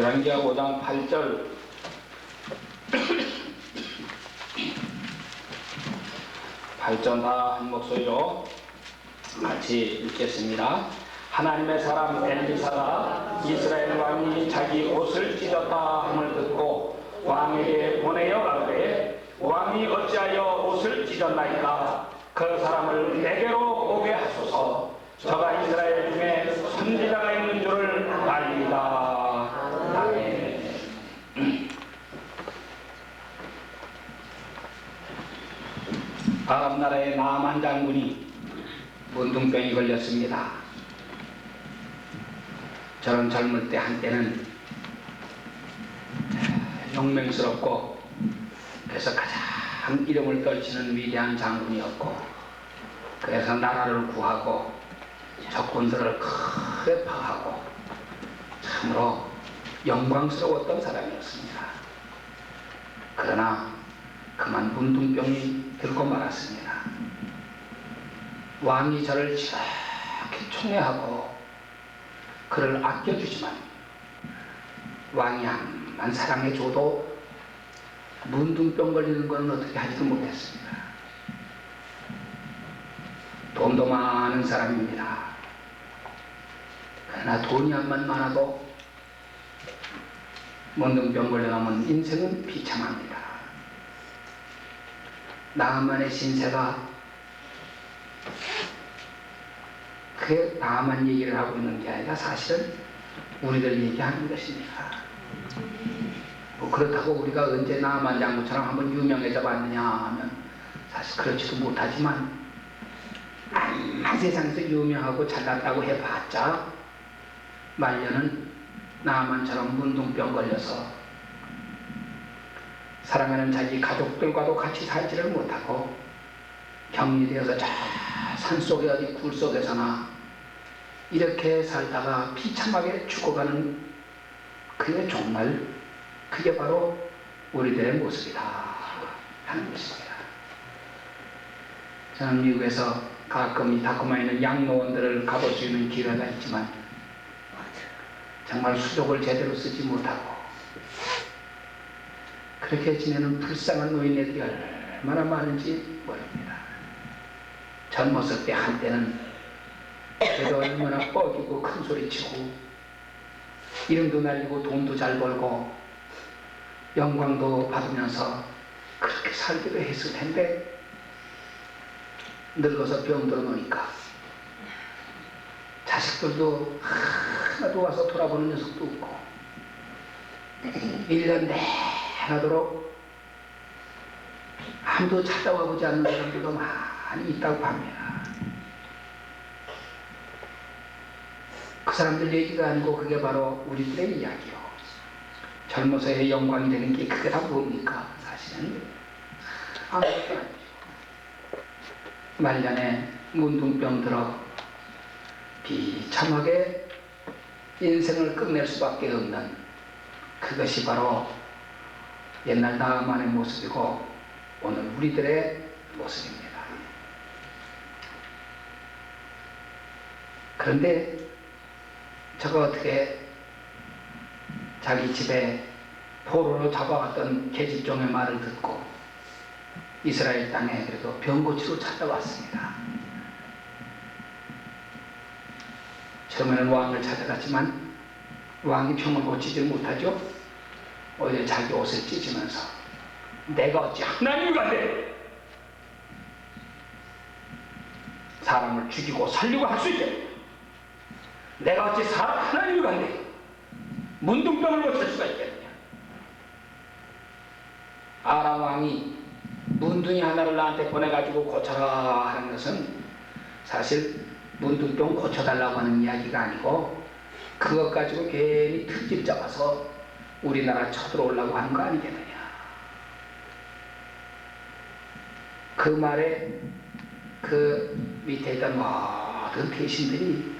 열왕기하 5장 8절 다 한 목소리로 같이 읽겠습니다. 하나님의 사람 엘리사가 이스라엘 왕이 자기 옷을 찢었다 함을 듣고 왕에게 보내어 가되 왕이 어찌하여 옷을 찢었나이까? 그 사람을 내게로 오게 하소서. 저가 이스라엘 중에 선지자가 있는 줄을 알리이다. 아멘. 아람 나라의 나만 장군이 문둥병이 걸렸습니다. 저는 젊을 때 한때는 용맹스럽고 그래서 가장 이름을 떨치는 위대한 장군이었고, 그래서 나라를 구하고 적군들을 크게 파하고 참으로 영광스러웠던 사람이었습니다. 그러나 그만 문둥병이 들고 말았습니다. 왕이 저를 지극히 총애하고 그를 아껴주지만 왕이 한만 사랑해줘도 문둥병 걸리는 것은 어떻게 하지도 못했습니다. 돈도 많은 사람입니다. 그러나 돈이 한만 많아도 문둥병 걸려나면 인생은 비참합니다. 나만의 신세가 그 나만 얘기를 하고 있는 게 아니라 사실은 우리들 얘기하는 것입니다. 그렇다고 우리가 언제 나만 장군처럼 한번 유명해져 봤느냐 하면 사실 그렇지도 못하지만, 이 세상에서 유명하고 잘났다고 해봤자 말년은 나만처럼 문둥병 걸려서 사랑하는 자기 가족들과도 같이 살지를 못하고 격리되어서 저 산속에 어디 굴속에서나 이렇게 살다가 비참하게 죽어가는, 그게 바로 우리들의 모습이다 하는 것입니다. 저는 미국에서 가끔 이 다코마에 있는 양로원들을 가볼 수 있는 기회가 있지만 정말 수족을 제대로 쓰지 못하고 그렇게 지내는 불쌍한 노인네들이 얼마나 많은지 모릅니다. 젊었을 때 한때는 그래도 얼마나 뻐기고 큰 소리치고 이름도 날리고 돈도 잘 벌고 영광도 받으면서 그렇게 살기도 했을 텐데, 늙어서 병들어 놓으니까 자식들도 하나도 와서 돌아보는 녀석도 없고 1년 내하도록 아무도 찾아와 보지 않는 사람들도 많이 있다고 합니다. 그 사람들 얘기가 아니고 그게 바로 우리들의 이야기요. 젊어서의 영광이 되는 게 그게 다 뭡니까? 사실은 아무것도 아니죠. 말년에 문둥병 들어 비참하게 인생을 끝낼 수밖에 없는, 그것이 바로 옛날 나만의 모습이고 오늘 우리들의 모습입니다. 그런데 저가 어떻게 자기 집에 포로로 잡아갔던 계집종의 말을 듣고 이스라엘 땅에 그래도 병고치로 찾아왔습니다. 처음에는 왕을 찾아갔지만 왕이 병을 고치지 못하죠. 오히려 자기 옷을 찢으면서 내가 어찌 하나님과 돼 사람을 죽이고 살리고 할 수 있게, 내가 어찌 하나님과 돼 문둥병을 고칠 수가 있겠느냐. 아람 왕이 문둥이 하나를 나한테 보내가지고 고쳐라 하는 것은 사실 문둥병 고쳐달라고 하는 이야기가 아니고 그것 가지고 괜히 특집 잡아서 우리나라 쳐들어오려고 하는 거 아니겠느냐. 그 말에 그 밑에 있던 모든 대신들이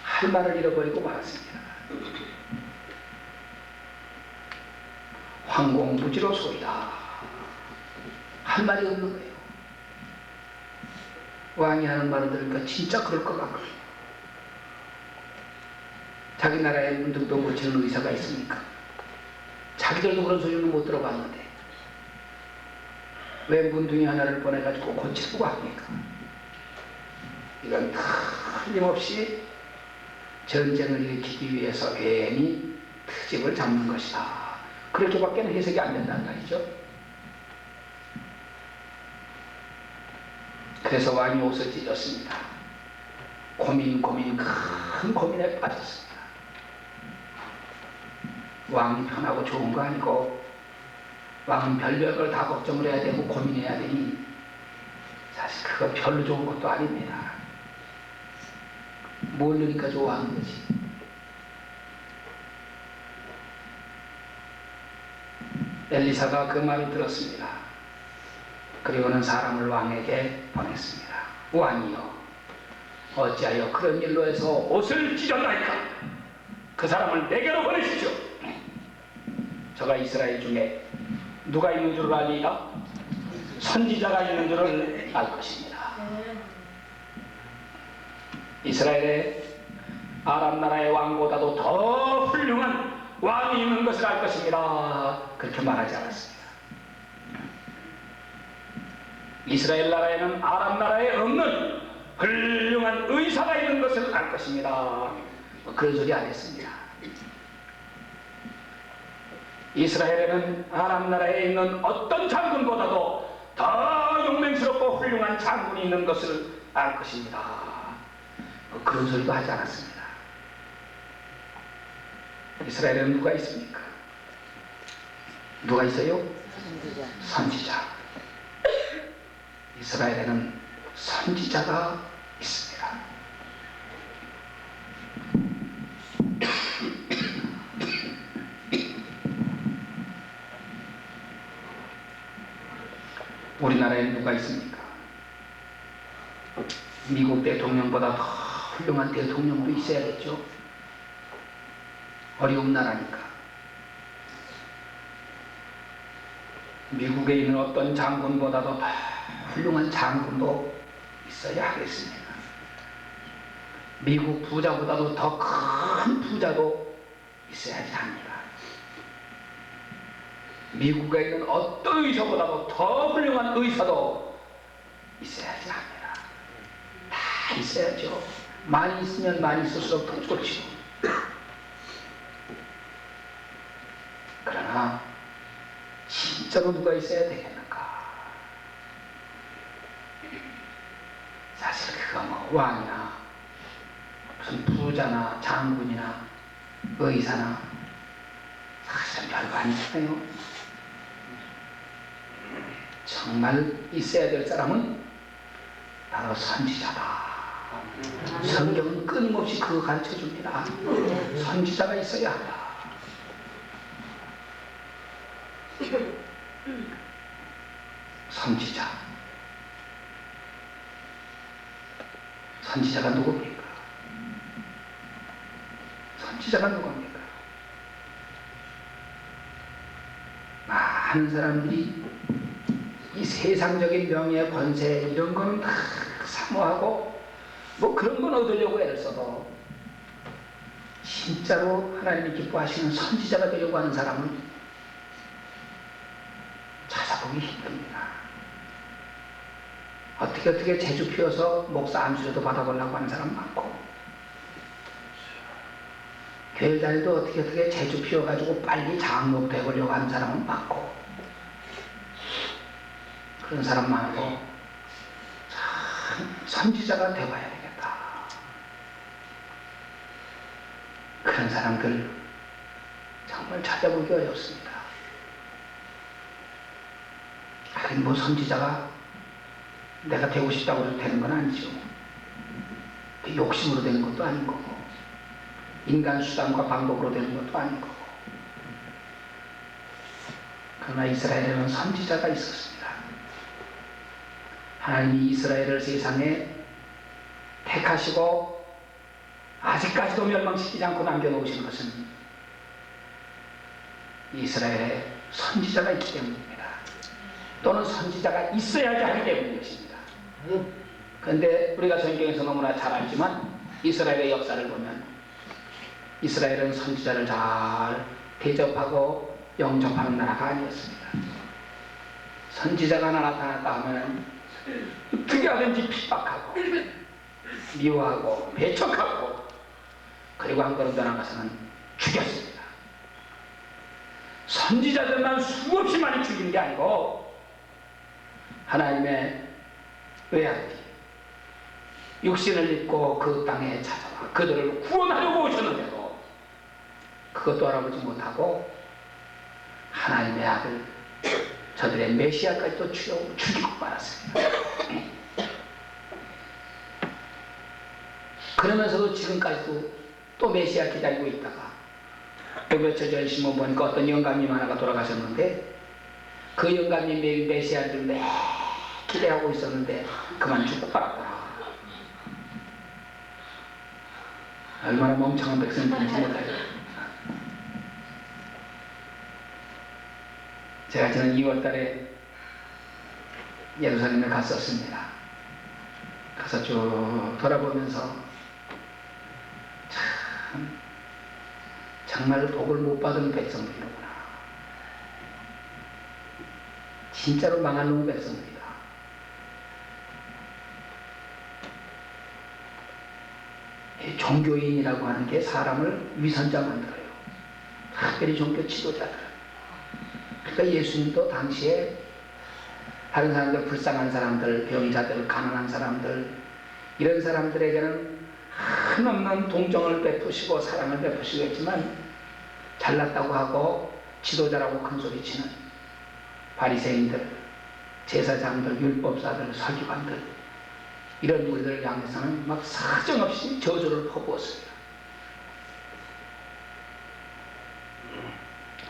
할 말을 잃어버리고 말았습니다. 황공무지로 소이다. 할 말이 없는 거예요. 왕이 하는 말을 들으니까 진짜 그럴 것 같거든요. 자기 나라에 문득도 고치는 의사가 있습니까? 자기들도 그런 소리는 못 들어봤는데 왜 문둥이 하나를 보내가지고 고치려고 합니까? 이건 틀림없이 전쟁을 일으키기 위해서 괜히 트집을 잡는 것이다. 그렇게밖에 해석이 안 된다는 말이죠. 그래서 왕이 옷을 찢었습니다. 큰 고민에 빠졌습니다. 왕이 편하고 좋은 거 아니고 왕은 별별 걸 다 걱정을 해야 되고 고민해야 되니 사실 그거 별로 좋은 것도 아닙니다. 모르니까 좋아하는 거지. 엘리사가 그 말을 들었습니다. 그리고는 사람을 왕에게 보냈습니다. 왕이여, 어찌하여 그런 일로 해서 옷을 찢었나이까? 그 사람을 내게로 보내십시오. 저가 이스라엘 중에 누가 있는 줄 알리이다? 선지자가 있는 줄을 알 것입니다. 이스라엘의 아람 나라의 왕보다도 더 훌륭한 왕이 있는 것을 알 것입니다. 그렇게 말하지 않았습니다. 이스라엘 나라에는 아람 나라에 없는 훌륭한 의사가 있는 것을 알 것입니다. 그런 소리 안 했습니다. 이스라엘에는 아람 나라에 있는 어떤 장군보다도 더 용맹스럽고 훌륭한 장군이 있는 것을 알 것입니다. 그런 소리도 하지 않았습니다. 이스라엘에는 누가 있습니까? 누가 있어요? 선지자. 이스라엘에는 선지자가 있습니다. 우리나라에는 누가 있습니까? 미국 대통령보다 더 훌륭한 대통령도 있어야겠죠. 어려운 나라니까. 미국에 있는 어떤 장군보다도 더 훌륭한 장군도 있어야 하겠습니다. 미국 부자보다도 더 큰 부자도 있어야지 합니다. 미국에 있는 어떤 의사보다도 더 훌륭한 의사도 있어야지 합니다. 다 있어야죠. 많이 있으면 많이 있을수록 더 좋죠. 그러나 진짜로 누가 있어야 되겠는가? 사실 그가 뭐 왕이나 무슨 부자나 장군이나 의사나 사실은 별거 아니잖아요. 정말 있어야 될 사람은 바로 선지자다. 성경은 끊임없이 그거 가르쳐 줍니다. 선지자가 있어야 한다. 선지자. 선지자가 누굽니까? 선지자가 누굽니까? 많은 사람들이 이 세상적인 명예, 권세 이런 거는 다 사모하고 뭐 그런 건 얻으려고 애를 써도 진짜로 하나님이 기뻐하시는 선지자가 되려고 하는 사람은 찾아보기 힘듭니다. 어떻게 재주 피워서 목사 안수료도 받아보려고 하는 사람 많고, 교회 다니도 어떻게 재주 피워가지고 빨리 장로 되보려고 하는 사람은 많고, 그런 사람 많고, 참 선지자가 되어야 되겠다. 그런 사람들 정말 찾아보기 어렵습니다. 하긴 뭐 선지자가 내가 되고 싶다고 해도 되는 건 아니죠. 그 욕심으로 되는 것도 아닌 거고, 인간 수단과 방법으로 되는 것도 아닌 거고. 그러나 이스라엘에는 선지자가 있었습니다. 하나님이 이스라엘을 세상에 택하시고 아직까지도 멸망시키지 않고 남겨놓으신 것은 이스라엘에 선지자가 있기 때문입니다. 또는 선지자가 있어야지 하기 때문인 것입니다. 그런데 우리가 성경에서 너무나 잘 알지만 이스라엘의 역사를 보면 이스라엘은 선지자를 잘 대접하고 영접하는 나라가 아니었습니다. 선지자가 나타났다 하면 어떻게 하든지 핍박하고 미워하고 배척하고 그리고 한 걸음 더 나가서는 죽였습니다. 선지자들만 수없이 많이 죽인 게 아니고 하나님의 외아들이 육신을 입고 그 땅에 찾아와 그들을 구원하려고 오셨는데도 그것도 알아보지 못하고 하나님의 아들 저들의 메시아까지도 죽이고 말았습니다. 그러면서도 지금까지도 또 메시아 기다리고 있다가 또 며칠 전 신문 보니까 어떤 영감님 하나가 돌아가셨는데 그 영감님 메시아를 매 기대하고 있었는데 그만 죽고 말았더라. 얼마나 멍청한 백성인지 몰라요. 제가 지난 2월달에 예루살렘에 갔었습니다. 가서 쭉 돌아보면서 참 정말 복을 못 받은 백성들이구나. 진짜로 망할 놈의 백성들이다. 종교인이라고 하는 게 사람을 위선자 만들어요. 특별히 종교 지도자들. 그러니까 예수님도 당시에 다른 사람들, 불쌍한 사람들, 병자들, 가난한 사람들 이런 사람들에게는 한없는 동정을 베푸시고 사랑을 베푸시고 했지만 잘났다고 하고 지도자라고 큰소리치는 바리새인들, 제사장들, 율법사들, 서기관들 이런 우리들을 향해서는 막 사정없이 저주를 퍼부었습니다.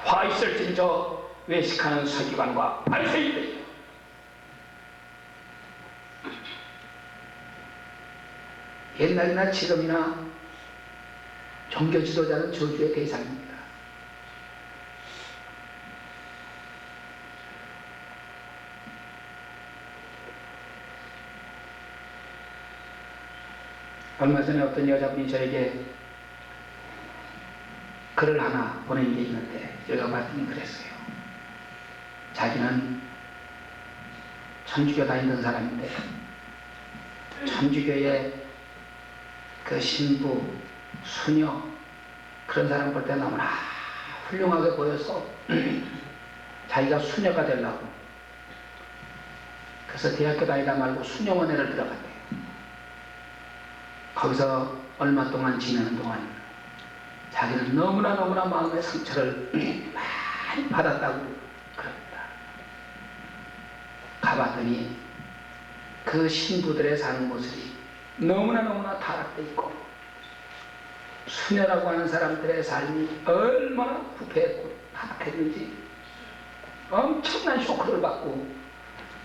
화 있을진저 외식하는 서기관과 바리새인들이요. 옛날이나 지금이나 종교 지도자는 저주의 대상입니다. 얼마 전에 어떤 여자분이 저에게 글을 하나 보낸 게 있는데 읽어봤더니 그랬어요. 자기는 천주교 다니던 사람인데 천주교의 그 신부, 수녀 그런 사람 볼 때 너무나 훌륭하게 보여서 자기가 수녀가 되려고 그래서 대학교 다니다 말고 수녀원회를 들어갔대요. 거기서 얼마 동안 지내는 동안 자기는 너무나 마음의 상처를 많이 받았다고 그럽니다. 가봤더니 그 신부들의 사는 모습이 너무나 타락되어 있고 수녀라고 하는 사람들의 삶이 얼마나 부패했고 타락했는지 엄청난 쇼크를 받고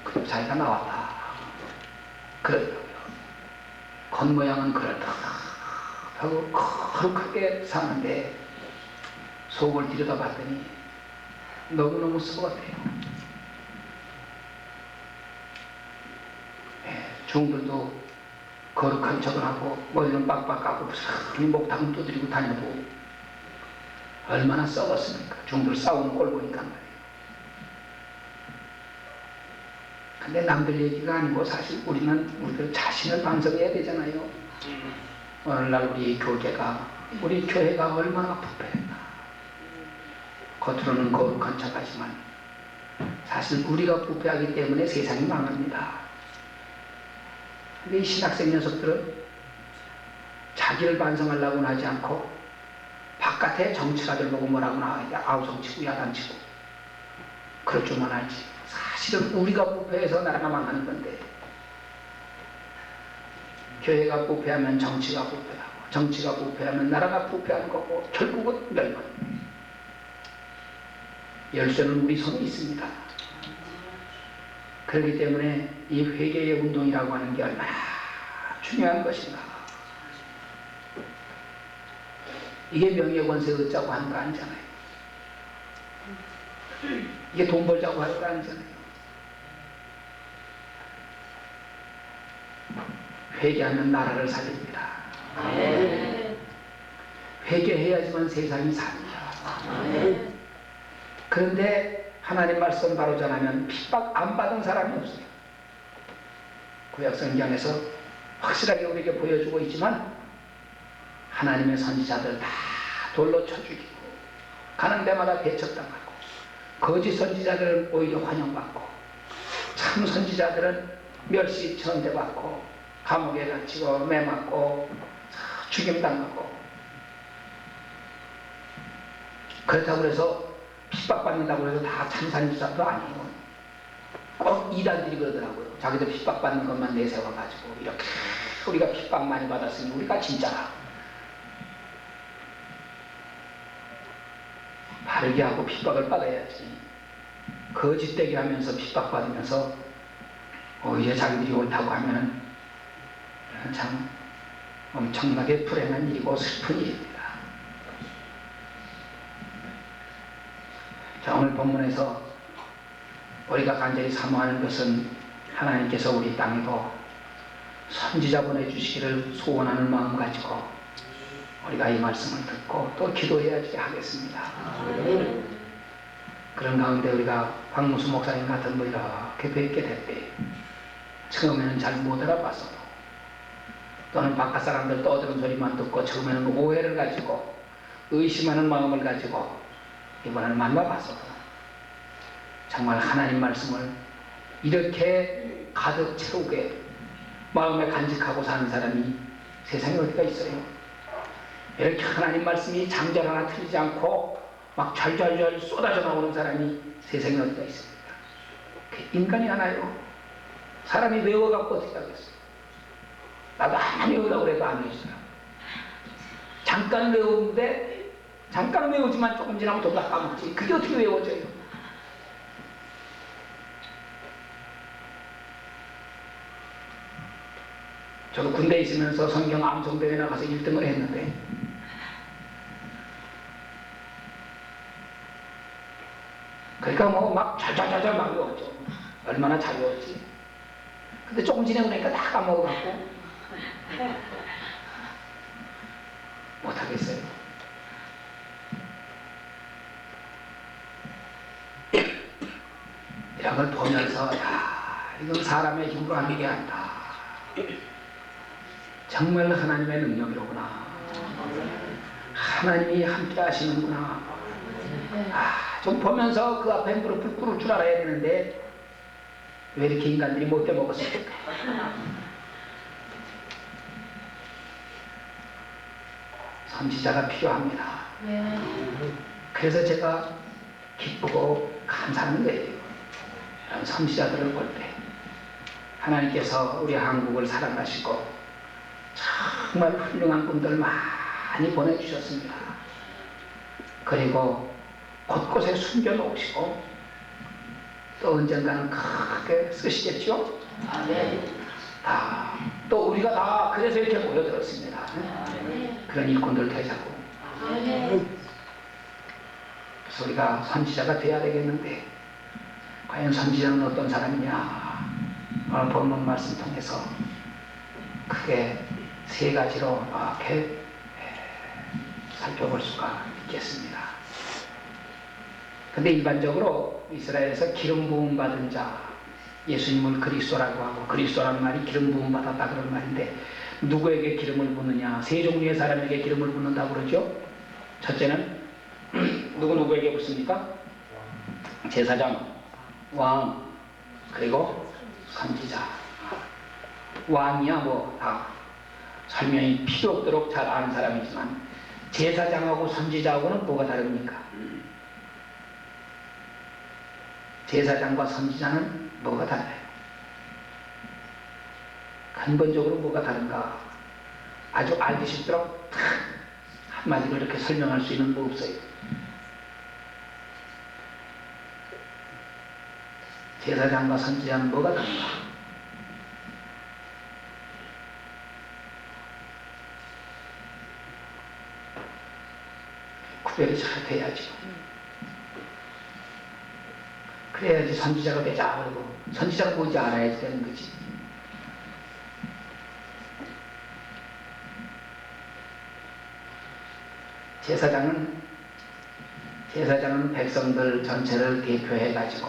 그럼 자기가 나왔다 그러더라고요. 겉모양은 그렇다 하고 거룩하게 사는데 속을 들여다봤더니 너무너무 썩었대요. 중들도 거룩한 척을 하고 머리는 빡빡하고 목탕 두드리고 다녀도 얼마나 썩었습니까? 중들 싸우는 꼴 보니까 말이에요. 근데 남들 얘기가 아니고 사실 우리들 자신을 반성해야 되잖아요. 오늘날 우리 교회가 얼마나 부패했나. 겉으로는 거룩한 척하지만 사실 우리가 부패하기 때문에 세상이 망합니다. 근데 이 신학생 녀석들은 자기를 반성하려고는 하지 않고 바깥에 정치가들 보고 뭐라고나 하니까 아우성치고 야단치고 그럴 줄만 알지. 사실은 우리가 부패해서 나라가 망하는 건데 교회가 부패하면 정치가 부패하고 정치가 부패하면 나라가 부패하는 거고 결국은 멸망. 열쇠는 우리 손에 있습니다. 그렇기 때문에 이 회개의 운동이라고 하는 게 얼마나 중요한 것인가. 이게 명예권세 얻자고 하는 거 아니잖아요. 이게 돈 벌자고 하는 거 아니잖아요. 회개하면 나라를 살립니다. 회개해야지만 세상이 삽니다. 그런데 하나님 말씀 바로 전하면 핍박 안 받은 사람이 없어요. 구약 성경에서 확실하게 우리에게 보여주고 있지만 하나님의 선지자들 다 돌로 쳐 죽이고 가는 데마다 배척당하고 거짓 선지자들은 오히려 환영받고 참 선지자들은 멸시 천대받고 감옥에 갇히고 매맞고 죽임당하고 그렇다고 해서 핍박받는다고 해서 다 참 선지자도 아니에요. 꼭 이단들이 그러더라고요. 자기들 핍박받는 것만 내세워가지고 이렇게 우리가 핍박 많이 받았으니 우리가 진짜라. 바르게 하고 핍박을 받아야지. 거짓되게 하면서 핍박받으면서 오히려 자기들이 옳다고 하면은 참 엄청나게 불행한 일이고 슬픈 일입니다. 자, 오늘 본문에서 우리가 간절히 사모하는 것은 하나님께서 우리 땅에도 선지자 보내주시기를 소원하는 마음 가지고 우리가 이 말씀을 듣고 또 기도해야지 하겠습니다. 그런 가운데 우리가 박무수 목사님 같은 분 이렇게 뵙게 됐대. 처음에는 잘 못 알아봤어도 또는 바깥 사람들 떠드는 소리만 듣고 처음에는 오해를 가지고 의심하는 마음을 가지고 이번에는 만나봤어도 정말 하나님 말씀을 이렇게 가득 채우게 마음에 간직하고 사는 사람이 세상에 어디가 있어요? 이렇게 하나님 말씀이 장절 하나 틀리지 않고 막 잘잘잘 쏟아져 나오는 사람이 세상에 어디가 있습니까? 인간이 하나요. 사람이 외워갖고 어떻게 하겠어요? 나도 안 외우라고 해도 안 외우어요. 잠깐 외우는데 잠깐 외우지만 조금 지나면 또 다 까먹지. 그게 어떻게 외워져요? 저도 군대에 있으면서 성경 암송대회 나가서 1등을 했는데 그러니까 뭐 막 잘잘잘잘 막 외웠죠. 얼마나 잘 외웠지. 근데 조금 지나고 나니까 다 까먹어갖고 못하겠어요. 이런 걸 보면서 야, 이건 사람의 힘으로 하는 게 아니다. 정말 하나님의 능력이로구나. 하나님이 함께 하시는구나. 좀 보면서 그 앞에 무릎을 꿇을 줄 알아야 되는데 왜 이렇게 인간들이 못돼 먹었을까? 선지자가 필요합니다. 그래서 제가 기쁘고 감사하는 거예요. 이런 선지자들을 볼 때 하나님께서 우리 한국을 사랑하시고 정말 훌륭한 분들 많이 보내주셨습니다. 그리고 곳곳에 숨겨놓으시고 또 언젠가는 크게 쓰시겠죠? 또 우리가 다 그래서 이렇게 모여들었습니다. 그런 일꾼들 되자고. 그래서 우리가 선지자가 돼야 되겠는데 과연 선지자는 어떤 사람이냐? 오늘 본문 말씀 통해서 크게 세 가지로 이렇게 살펴볼 수가 있겠습니다. 근데 일반적으로 이스라엘에서 기름 부음 받은 자, 예수님을 그리스도라고 하고 그리스도라는 말이 기름 부음 받았다 그런 말인데 누구에게 기름을 붓느냐? 세 종류의 사람에게 기름을 붓는다고 그러죠. 첫째는 누구에게 붓습니까? 제사장, 왕, 그리고 선지자. 왕이야 뭐 다 설명이 필요 없도록 잘 아는 사람이지만 제사장하고 선지자하고는 뭐가 다릅니까? 제사장과 선지자는 뭐가 달라요? 근본적으로 뭐가 다른가? 아주 알기 쉽도록 한마디로 이렇게 설명할 수 있는 뭐 없어요. 제사장과 선지자는 뭐가 다른가? 구별이 잘 돼야죠. 그래야지 선지자가 되자 그러고 선지자가 뭔지 알아야 되는 거지. 제사장은 백성들 전체를 대표해 가지고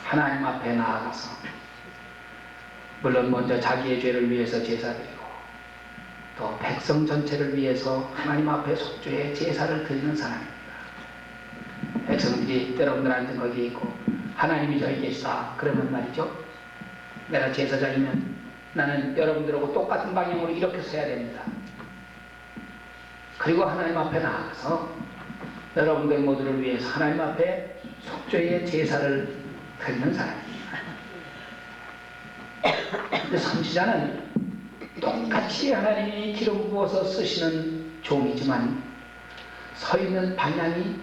하나님 앞에 나아가서 물론 먼저 자기의 죄를 위해서 제사드리고 또 백성 전체를 위해서 하나님 앞에 속죄의 제사를 드리는 사람입니다. 백성들이 여러분들 앉은 거기에 있고 하나님이 저기 계시다 그러면 말이죠, 내가 제사장이면 나는 여러분들하고 똑같은 방향으로 이렇게 서야 됩니다. 그리고 하나님 앞에 나아가서 여러분들 모두를 위해서 하나님 앞에 속죄의 제사를 드리는 사람입니다. 근데 선지자는 똑같이 하나님이 기름 부어서 쓰시는 종이지만 서 있는 방향이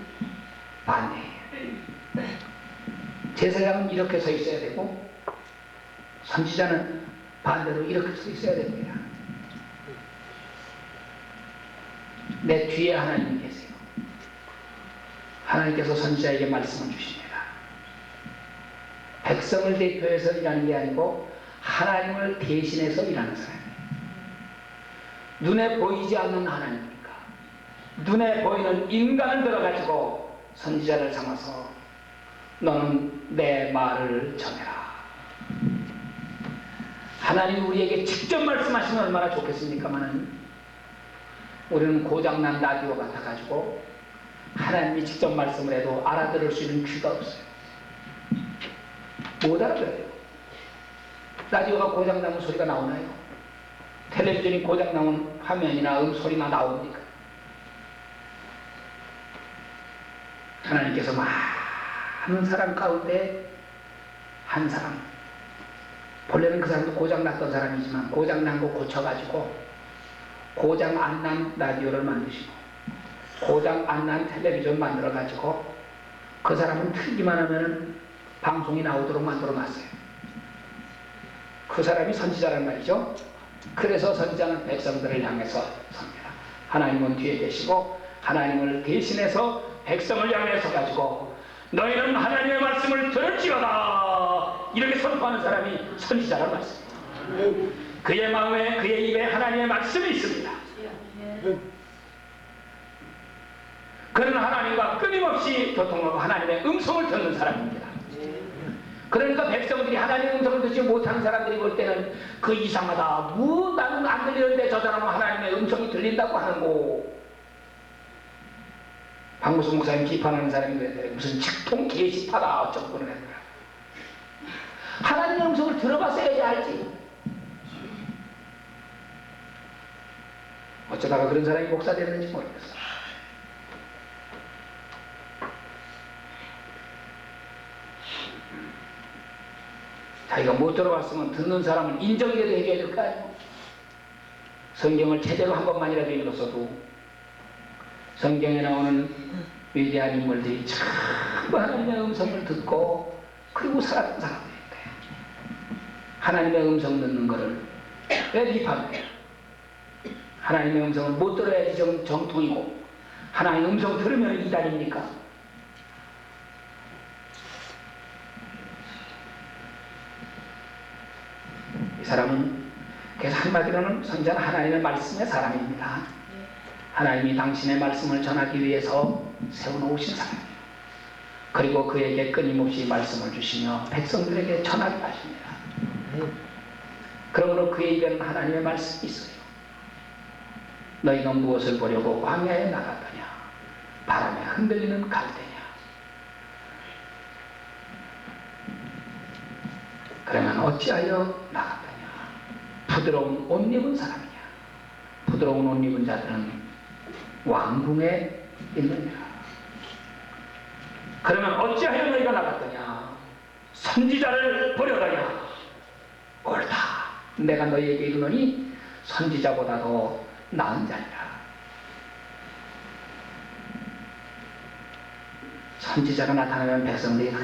반대예요. 제사장은 이렇게 서 있어야 되고 선지자는 반대로 이렇게 서 있어야 됩니다. 내 뒤에 하나님이 계세요. 하나님께서 선지자에게 말씀을 주십니다. 백성을 대표해서 일하는 게 아니고 하나님을 대신해서 일하는 사람이에요. 눈에 보이지 않는 하나님입니까? 눈에 보이는 인간을 들어가지고 선지자를 삼아서 너는 내 말을 전해라. 하나님이 우리에게 직접 말씀하시면 얼마나 좋겠습니까마는 우리는 고장난 라디오 같아가지고 하나님이 직접 말씀을 해도 알아들을 수 있는 귀가 없어요. 못 알아들어요. 라디오가 고장나면 소리가 나오나요? 텔레비전이 고장나면 화면이나 소리나 나옵니까? 하나님께서 많은 사람 가운데 한 사람, 본래는 그 사람도 고장났던 사람이지만 고장난 거 고쳐가지고 고장 안 난 라디오를 만드시고 고장 안 난 텔레비전 만들어가지고 그 사람은 틀기만 하면 방송이 나오도록 만들어놨어요. 그 사람이 선지자란 말이죠. 그래서 선지자는 백성들을 향해서 섭니다. 하나님은 뒤에 계시고 하나님을 대신해서 백성을 향해서 가지고 너희는 하나님의 말씀을 들을지어다 이렇게 선포하는 사람이 선지자란 말씀입니다. 그의 마음에 그의 입에 하나님의 말씀이 있습니다. 그는 하나님과 끊임없이 교통하고 하나님의 음성을 듣는 사람입니다. 그러니까 백성들이 하나님의 음성을 듣지 못하는 사람들이 볼 때는 그 이상하다. 나는 안 들리는데 저 사람은 하나님의 음성이 들린다고 하는고. 박무수 목사님 비판하는 사람이 그랬더니 무슨 직통 게시파다 어쩌고 그러더라고요. 하나님의 음성을 들어봤어야지 알지. 어쩌다가 그런 사람이 목사 됐는지 모르겠어. 자기가 못 들어봤으면 듣는 사람은 인정이라도 해줘야 될 거 아니에요. 성경을 제대로 한 번만이라도 읽었어도 성경에 나오는 위대한 인물들이 전부 하나님의 음성을 듣고 그리고 살았던 사람들인데 하나님의 음성 듣는 거를 왜 비판해요? 하나님의 음성을 못 들어야지 정통이고 하나님의 음성 들으면 이단입니까? 이 사람은 그래서 한마디로는 선지자는 하나님의 말씀의 사람입니다. 하나님이 당신의 말씀을 전하기 위해서 세워놓으신 사람이에요. 그리고 그에게 끊임없이 말씀을 주시며 백성들에게 전하게 하십니다. 그러므로 그의 입에는 하나님의 말씀이 있어요. 너희는 무엇을 보려고 광야에 나갔더냐? 바람에 흔들리는 갈대냐? 그러면 어찌하여 나갔더냐? 부드러운 옷 입은 사람이냐? 부드러운 옷 입은 자들은 왕궁에 있느니라. 그러면 어찌하여 너희가 나갔더냐? 선지자를 보려더냐? 옳다. 내가 너희에게 이르노니 선지자보다도 나은 자니라. 선지자가 나타나면 백성들이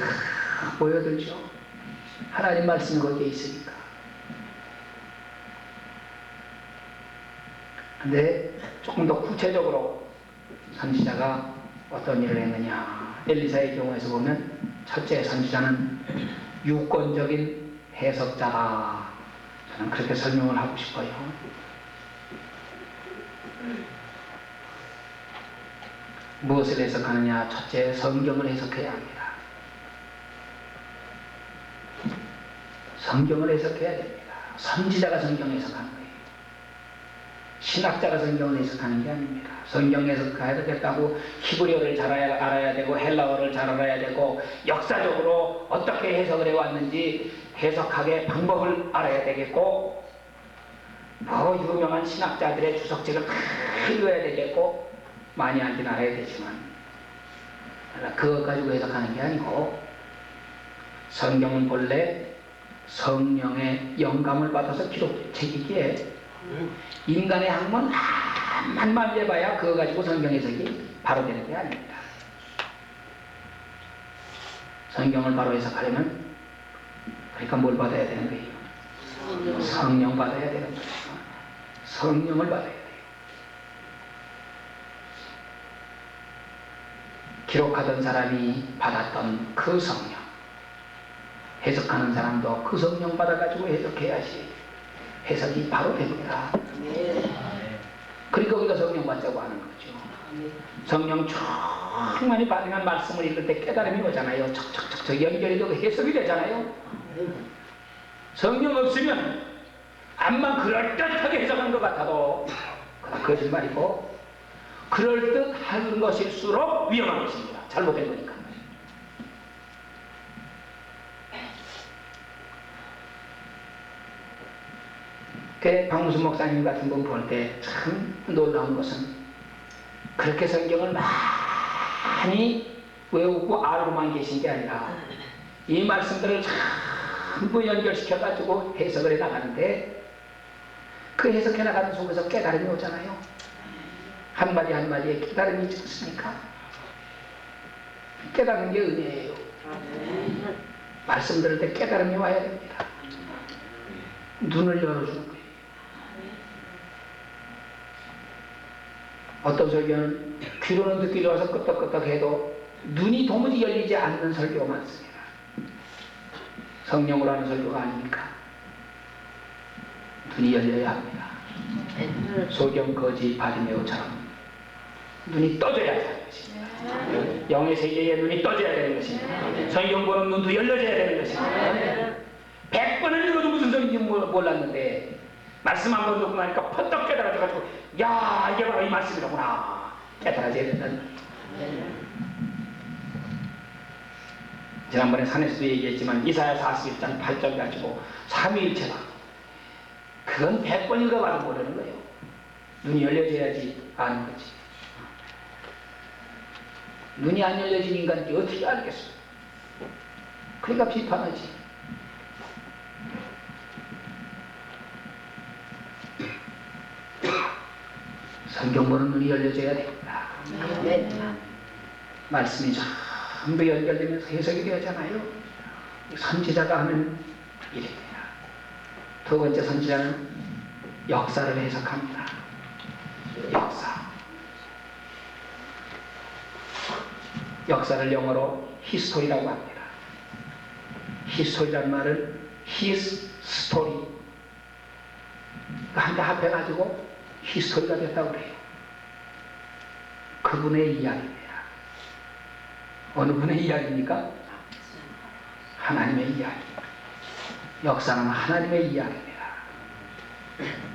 모여들죠. 하나님 말씀이 거기에 있으니까. 근데 조금 더 구체적으로 선지자가 어떤 일을 했느냐. 엘리사의 경우에서 보면 첫째, 선지자는 유권적인 해석자다. 저는 그렇게 설명을 하고 싶어요. 무엇을 해석하느냐? 첫째, 성경을 해석해야 합니다. 성경을 해석해야 됩니다. 선지자가 성경 해석하는 거예요. 신학자가 성경을 해석하는 게 아닙니다. 성경 해석해야 되겠다고 히브리어를 잘 알아야 되고 헬라어를 잘 알아야 되고 역사적으로 어떻게 해석을 해왔는지 해석하게 방법을 알아야 되겠고 유명한 신학자들의 주석책을 다 읽어야 되겠고 많이 알긴 알아야 되지만 그것 가지고 해석하는 게 아니고 성경은 본래 성령의 영감을 받아서 기록된 책이기에 인간의 학문 한만 해봐야 그거 가지고 성경 해석이 바로 되는 게 아닙니다. 성경을 바로 해석하려면 그러니까 뭘 받아야 되는 거예요? 성령 받아야 되는 거예요. 성령을 받아야 돼요. 기록하던 사람이 받았던 그 성령, 해석하는 사람도 그 성령 받아가지고 해석해야지 해석이 바로 됩니다. 그러니까 우리가 성령 받자고 하는 거죠. 성령 충만히 받으면 말씀을 읽을 때 깨달음이 오잖아요. 척척척척 연결이 되고 해석이 되잖아요. 성령 없으면 암만 그럴듯하게 해석한 것 같아도 그건 거짓말이고 그럴듯한 것일수록 위험한 것입니다. 잘못된 거니까. 박무순 목사님 같은 분 볼 때 참 놀라운 것은 그렇게 성경을 많이 외우고 알고만 계신 게 아니라 이 말씀들을 전부 연결시켜 가지고 해석을 해 나가는데 그 해석해 나가는 속에서 깨달음이 오잖아요. 한마디 한마디에 깨달음이 있지 않습니까? 깨달은 게 은혜예요. 말씀 들을 때 깨달음이 와야 됩니다. 눈을 열어주는 거예요. 어떤 설교는 귀로는 듣기 좋아서 끄떡끄떡 해도 눈이 도무지 열리지 않는 설교가 많습니다. 성령으로 하는 설교가 아닙니까? 눈이 열려야 합니다. 소경 거지 바리메오처럼 눈이 떠져야 하는 것입니다. 영의 세계에 눈이 떠져야 되는 것입니다. 성경 보는 눈도 열려져야 되는 것입니다. 100번을 읽어도 무슨 소리인지 몰랐는데 말씀 한 번 듣고 나니까 펄떡 깨달아져가지고 야 이게 바로 이 말씀이라구나 깨달아져야 된다는 거예요. 지난번에 산에서도 얘기했지만 이사야 41장 8절 가지고 삼위일체다. 그건 100번 읽어봐도 모르는 거예요. 눈이 열려져야지 아는 거지. 눈이 안 열려진 인간이 어떻게 알겠어? 그러니까 비판하지. 성경 보는 눈이 열려져야 됩니다. 말씀이 전부 연결되면서 해석이 되었잖아요. 선지자가 하는 일입니다. 두 번째 선지자는 역사를 해석합니다. 역사를 영어로 히스토리라고 합니다. 히스토리란 말은 his story 한데 합해가지고 히스토리가 됐다고 그래요. 그분의 이야기입니다. 어느 분의 이야기입니까? 하나님의 이야기. 역사는 하나님의 이야기입니다.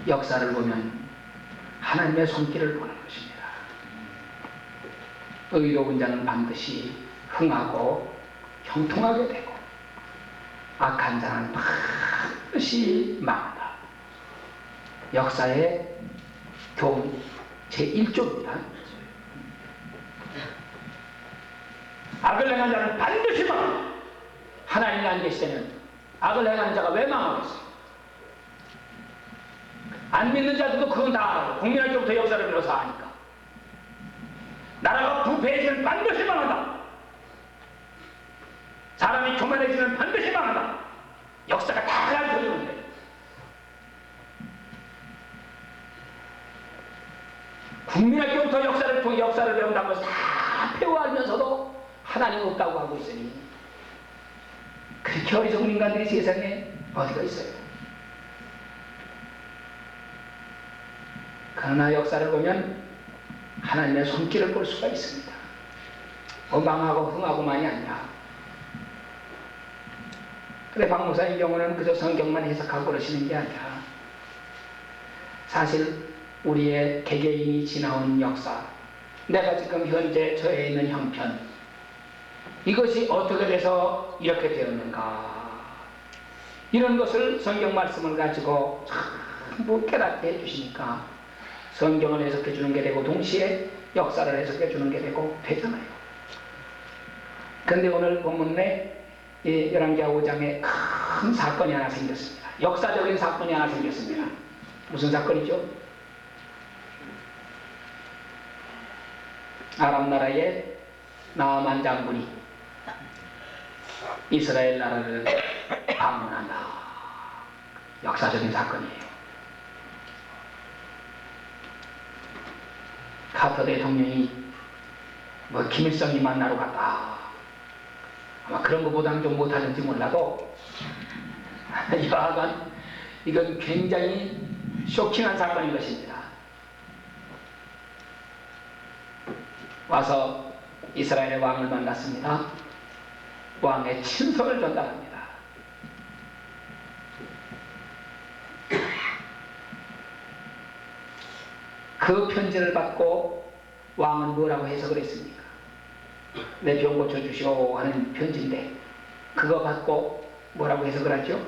역사를 보면 하나님의 손길을 보는 것입니다. 의로운 자는 반드시 흥하고 형통하게 되고 악한 자는 반드시 망한다. 역사의 교훈 제1조입니다. 악을 행한 자는 반드시 망한다. 하나님이 안 계실 때는 악을 행하는 자가 왜 망하겠어요? 안 믿는 자들도 그건 다 알아요. 국민학교부터 역사를 배워서 아니까. 나라가 부패해지면 반드시 망한다. 사람이 교만해지면 반드시 망한다. 역사가 다 가르쳐주는데 국민학교부터 역사를 배운다고 해서 다 배워 알면서도 하나님 없다고 하고 있으니 그렇게 어리석은 인간들이 세상에 어디가 있어요? 그러나 역사를 보면 하나님의 손길을 볼 수가 있습니다. 망하고 흥하고만이 아니라. 그래 박 목사님 경우는 그저 성경만 해석하고 그러시는 게 아니라 사실 우리의 개개인이 지나온 역사, 내가 지금 현재 처해 있는 형편, 이것이 어떻게 돼서 이렇게 되었는가, 이런 것을 성경 말씀을 가지고 전부 깨닫게 해주시니까 성경을 해석해 주는 게 되고 동시에 역사를 해석해 주는 게 되고 되잖아요. 그런데 오늘 본문에 열왕기하 5장에 큰 사건이 하나 생겼습니다. 역사적인 사건이 하나 생겼습니다. 무슨 사건이죠? 아람 나라의 나아만 장군이 이스라엘 나라를 방문한다. 역사적인 사건이에요. 카터 대통령이 김일성이 만나러 갔다. 아마 그런 것보다는 좀 못하는지 몰라도 여하간 이건 굉장히 쇼킹한 사건인 것입니다. 와서 이스라엘의 왕을 만났습니다. 왕의 친서를 전달합니다. 그 편지를 받고 왕은 뭐라고 해석을 했습니까? 내 병 고쳐주시오 하는 편지인데 그거 받고 뭐라고 해석을 하죠?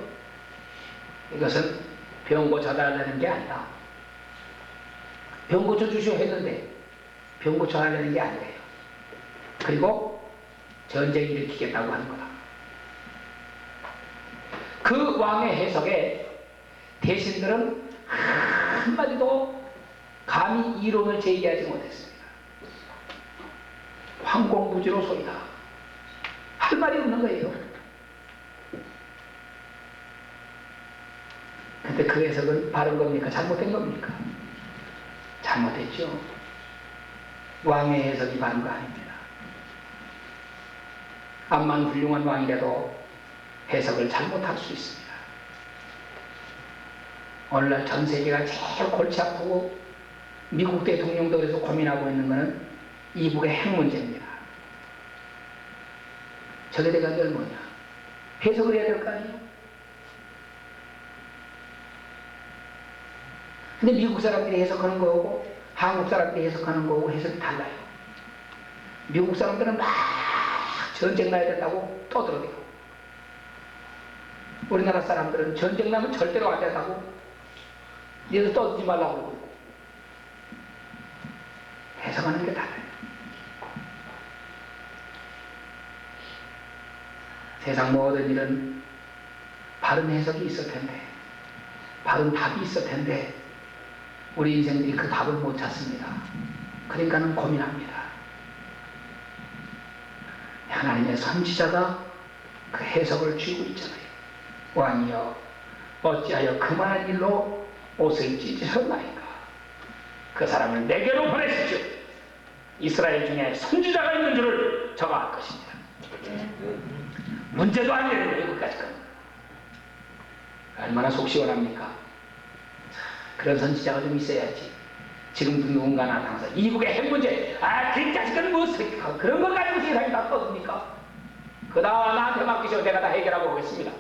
이것은 병 고쳐달라는 게 아니라, 병 고쳐주시오 했는데 병 고쳐달라는 게 아니래요. 그리고 전쟁 일으키겠다고 하는 거다. 그 왕의 해석에 대신들은 한마디도 감히 이론을 제기하지 못했습니다. 황공부지로 소이다. 할 말이 없는 거예요. 근데 그 해석은 바른 겁니까? 잘못된 겁니까? 잘못했죠. 왕의 해석이 바른 거 아닙니다. 암만 훌륭한 왕이라도 해석을 잘못할 수 있습니다. 오늘날 전 세계가 제일 골치 아프고 미국 대통령도 그래서 고민하고 있는 것은 이북의 핵 문제입니다. 저게 내가 늘 뭐냐? 해석을 해야 될 거 아니에요? 근데 미국 사람들이 해석하는 거하고 한국 사람들이 해석하는 거하고 해석이 달라요. 미국 사람들은 막 전쟁 나야 된다고 떠들어대고, 우리나라 사람들은 전쟁 나면 절대로 안 된다고 니들 떠들지 말라고 그러고 해석하는 게 달라요. 세상 모든 일은 바른 해석이 있을 텐데, 바른 답이 있을 텐데 우리 인생들이 그 답을 못 찾습니다. 그러니까는 고민합니다. 하나님의 선지자가 그 해석을 쥐고 있잖아요. 왕이여 어찌하여 그만한 일로 옷을 찢으셨나이까? 그 사람을 내게로 보내십시오. 이스라엘 중에 선지자가 있는 줄을 저가 알 것입니다. 문제도 안 되는 거예요. 여기까지 가. 얼마나 속 시원합니까? 그런 선지자가 좀 있어야지. 지금도 누군가 나타나서 이북의 핵 문제, 그 자식은 무엇을 그런 걸 가지고 세상이 다 떠듭니까? 그다 나한테 맡기셔. 내가 다 해결하고 오겠습니다.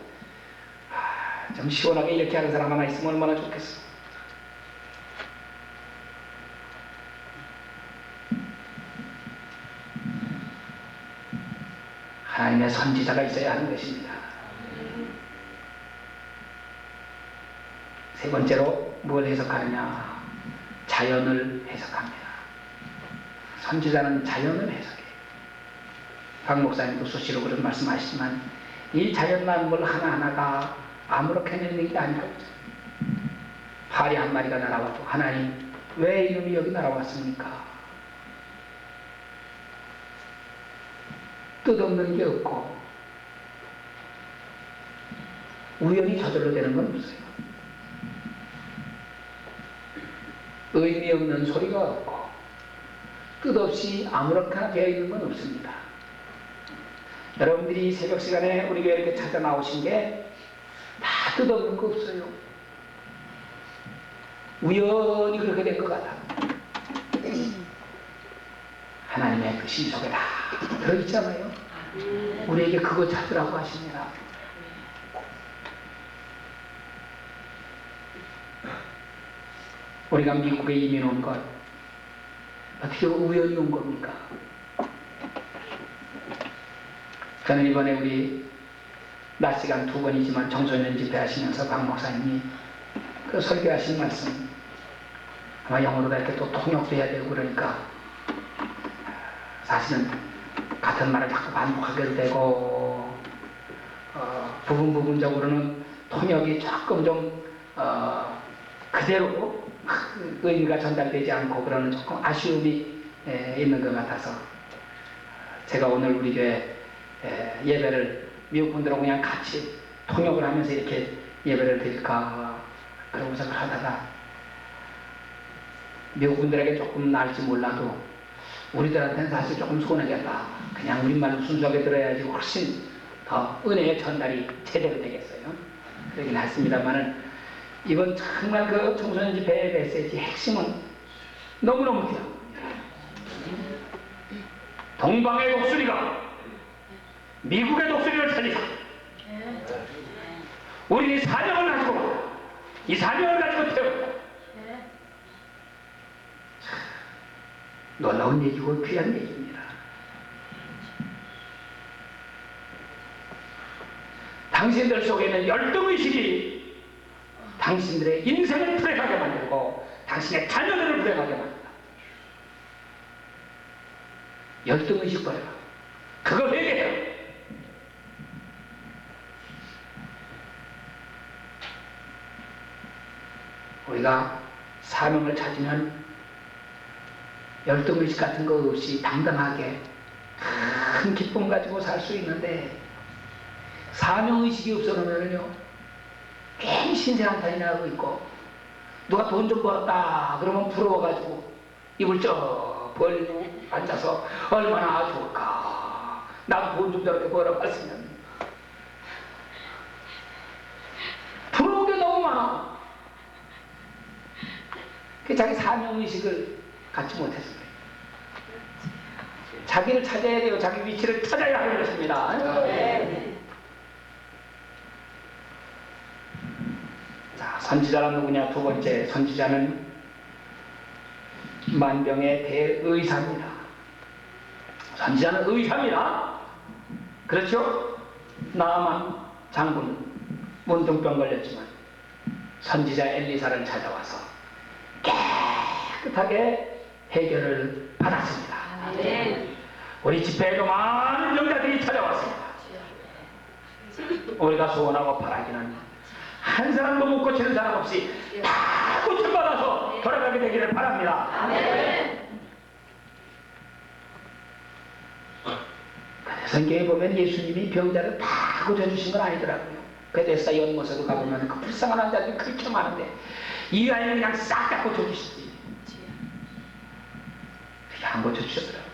좀 시원하게 이렇게 하는 사람 하나 있으면 얼마나 좋겠어. 하나님의 선지자가 있어야 하는 것입니다. 세 번째로 뭘 해석하느냐? 자연을 해석합니다. 선지자는 자연을 해석해요. 박 목사님도 수시로 그런 말씀하시지만 이 자연 만물 하나하나가 아무렇게 있는 게 아니고, 파리 한 마리가 날아와도 하나님 왜 이놈이 여기 날아왔습니까? 뜻없는 게 없고 우연히 저절로 되는 건 없어요. 의미 없는 소리가 없고 뜻없이 아무렇게나 되어 있는 건 없습니다. 여러분들이 새벽 시간에 우리 교회에 이렇게 찾아 나오신 게 다 뜻없는 거 없어요. 우연히 그렇게 된 것 같아. 하나님의 그 심속에 다 들어있잖아요. 우리에게 그거 찾으라고 하십니다. 우리가 미국에 이민 온 것 어떻게 우연히 온 겁니까? 저는 이번에 우리 낮 시간 2번이지만 청소년 집회 하시면서 박 목사님이 그 설교하신 말씀 아마 영어로 이렇게 또 통역도 해야 되고 그러니까 사실은 같은 말을 자꾸 반복하게 되고 부분적으로는 통역이 조금 좀 그대로 의미가 전달되지 않고 그러는 조금 아쉬움이 있는 것 같아서 제가 오늘 우리 교회 예배를 미국 분들하고 그냥 같이 통역을 하면서 이렇게 예배를 드릴까 그러고 생각을 하다가 미국 분들에게 조금 나을지 몰라도 우리들한테는 사실 조금 손해겠다. 그냥 우리말로 순수하게 들어야지 훨씬 더 은혜의 전달이 제대로 되겠어요. 그러긴 했습니다만은 이번 정말 그 청소년 집회의 메시지 핵심은 너무너무 귀합니다. 동방의 독수리가 미국의 독수리를 살리자. 우리는 이 사명을 가지고 이 사명을 가지고 태어났다. 놀라운 얘기고 귀한 얘기입니다. 당신들 속에 있는 열등의식이 당신들의 인생을 불행하게 만들고 당신의 자녀들을 불행하게 만든다. 열등의식 버려라. 그거 회개해라. 우리가 사명을 찾으면 열등의식 같은 거 없이 당당하게 큰 기쁨 가지고 살 수 있는데 사명의식이 없어놓으면요 괜히 신세한탄이나 하고 있고 누가 돈 좀 벌었다 그러면 부러워가지고 입을 쩍 벌리고 앉아서 얼마나 좋을까 나도 돈 좀 저렇게 벌어봤으면 부러운 게 너무 많아. 자기 사명의식을 갖지 못했습니다. 자기를 찾아야 돼요. 자기 위치를 찾아야 하는 것입니다. 자, 선지자는 누구냐? 두 번째 선지자는 만병의 대의사입니다. 선지자는 의사입니다. 그렇죠? 나아만 장군 문둥병 걸렸지만 선지자 엘리사를 찾아와서 깨끗하게 해결을 받았습니다. 우리 집회에도 많은 영자들이 찾아왔습니다. 우리가 소원하고 바라기는 한 사람도 못 고치는 사람 없이 다 고쳐받아서 돌아가게 되기를 바랍니다. 성경에 보면 예수님이 병자를 다 고쳐주신 건 아니더라고요. 베데스다 연못에도 가보면 그 불쌍한 환자들이 그렇게 많은데 이 아이는 그냥 싹 다 고쳐주시지. 그게 안 고쳐주셨더라고요.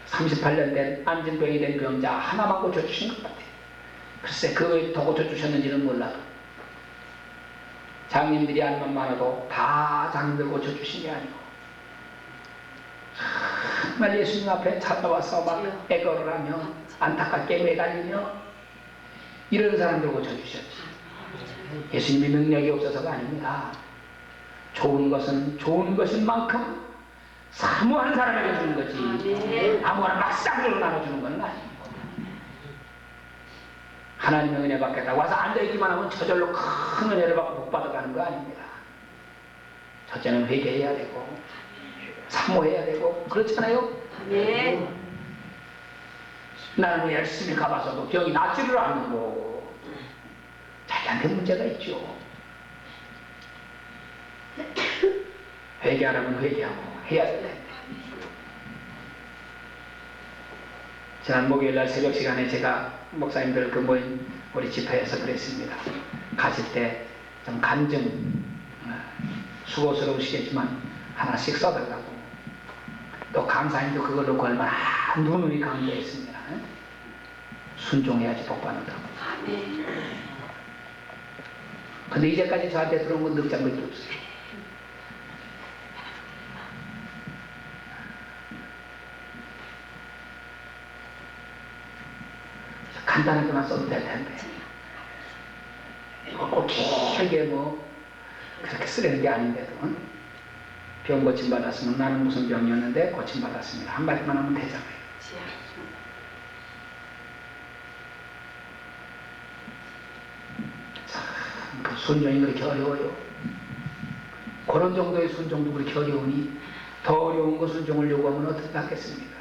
38년 된 안진병이 된 병자 하나만 고쳐주신 것 같아요. 글쎄 그 외에 더 고쳐주셨는지는 몰라도 장님들이 아니면 많아도 다 장님들 고쳐주신 게 아니고 정말 예수님 앞에 찾아와서 막 애걸을 하며 안타깝게 매달리며 이런 사람들 고쳐주셨지. 예수님이 능력이 없어서가 아닙니다. 좋은 것은 좋은 것인 만큼 사모하는 사람에게 주는 거지 아무거나 막 쌍으로 나눠주는 건 아니고 하나님의 은혜 받겠다고 와서 앉아있기만 하면 저절로 큰 은혜를 받고 못 받아가는 거 아닙니다. 첫째는 회개해야 되고 사모해야 되고 그렇잖아요. 나는 열심히 가봐서도 병이 낫지를 않고 자기한테 문제가 있죠. 회개하라면 회개하고 해야 돼. 지난 목요일날 새벽 시간에 제가 목사님들 그 모임 우리 집회에서 그랬습니다. 가실 때 좀 간증 수고스러우시겠지만 하나씩 써달라고. 또 강사님도 그걸 놓고 얼마나 누누이 강조했습니다. 순종해야지 복받는다고. 근데 이제까지 저한테 들어온 건 늑장밖에 없어요. 간단하게만 써도 될 텐데 이거 꼭 길게 뭐 그렇게 쓰려는 게 아닌데도 병 고침 받았으면 나는 무슨 병이었는데 고침 받았습니다. 한 마디만 하면 되잖아요. 참, 그 순종이 그렇게 어려워요. 그런 정도의 순종도 그렇게 어려우니 더 어려운 거 순종을 요구하면 어떻게 하겠습니까?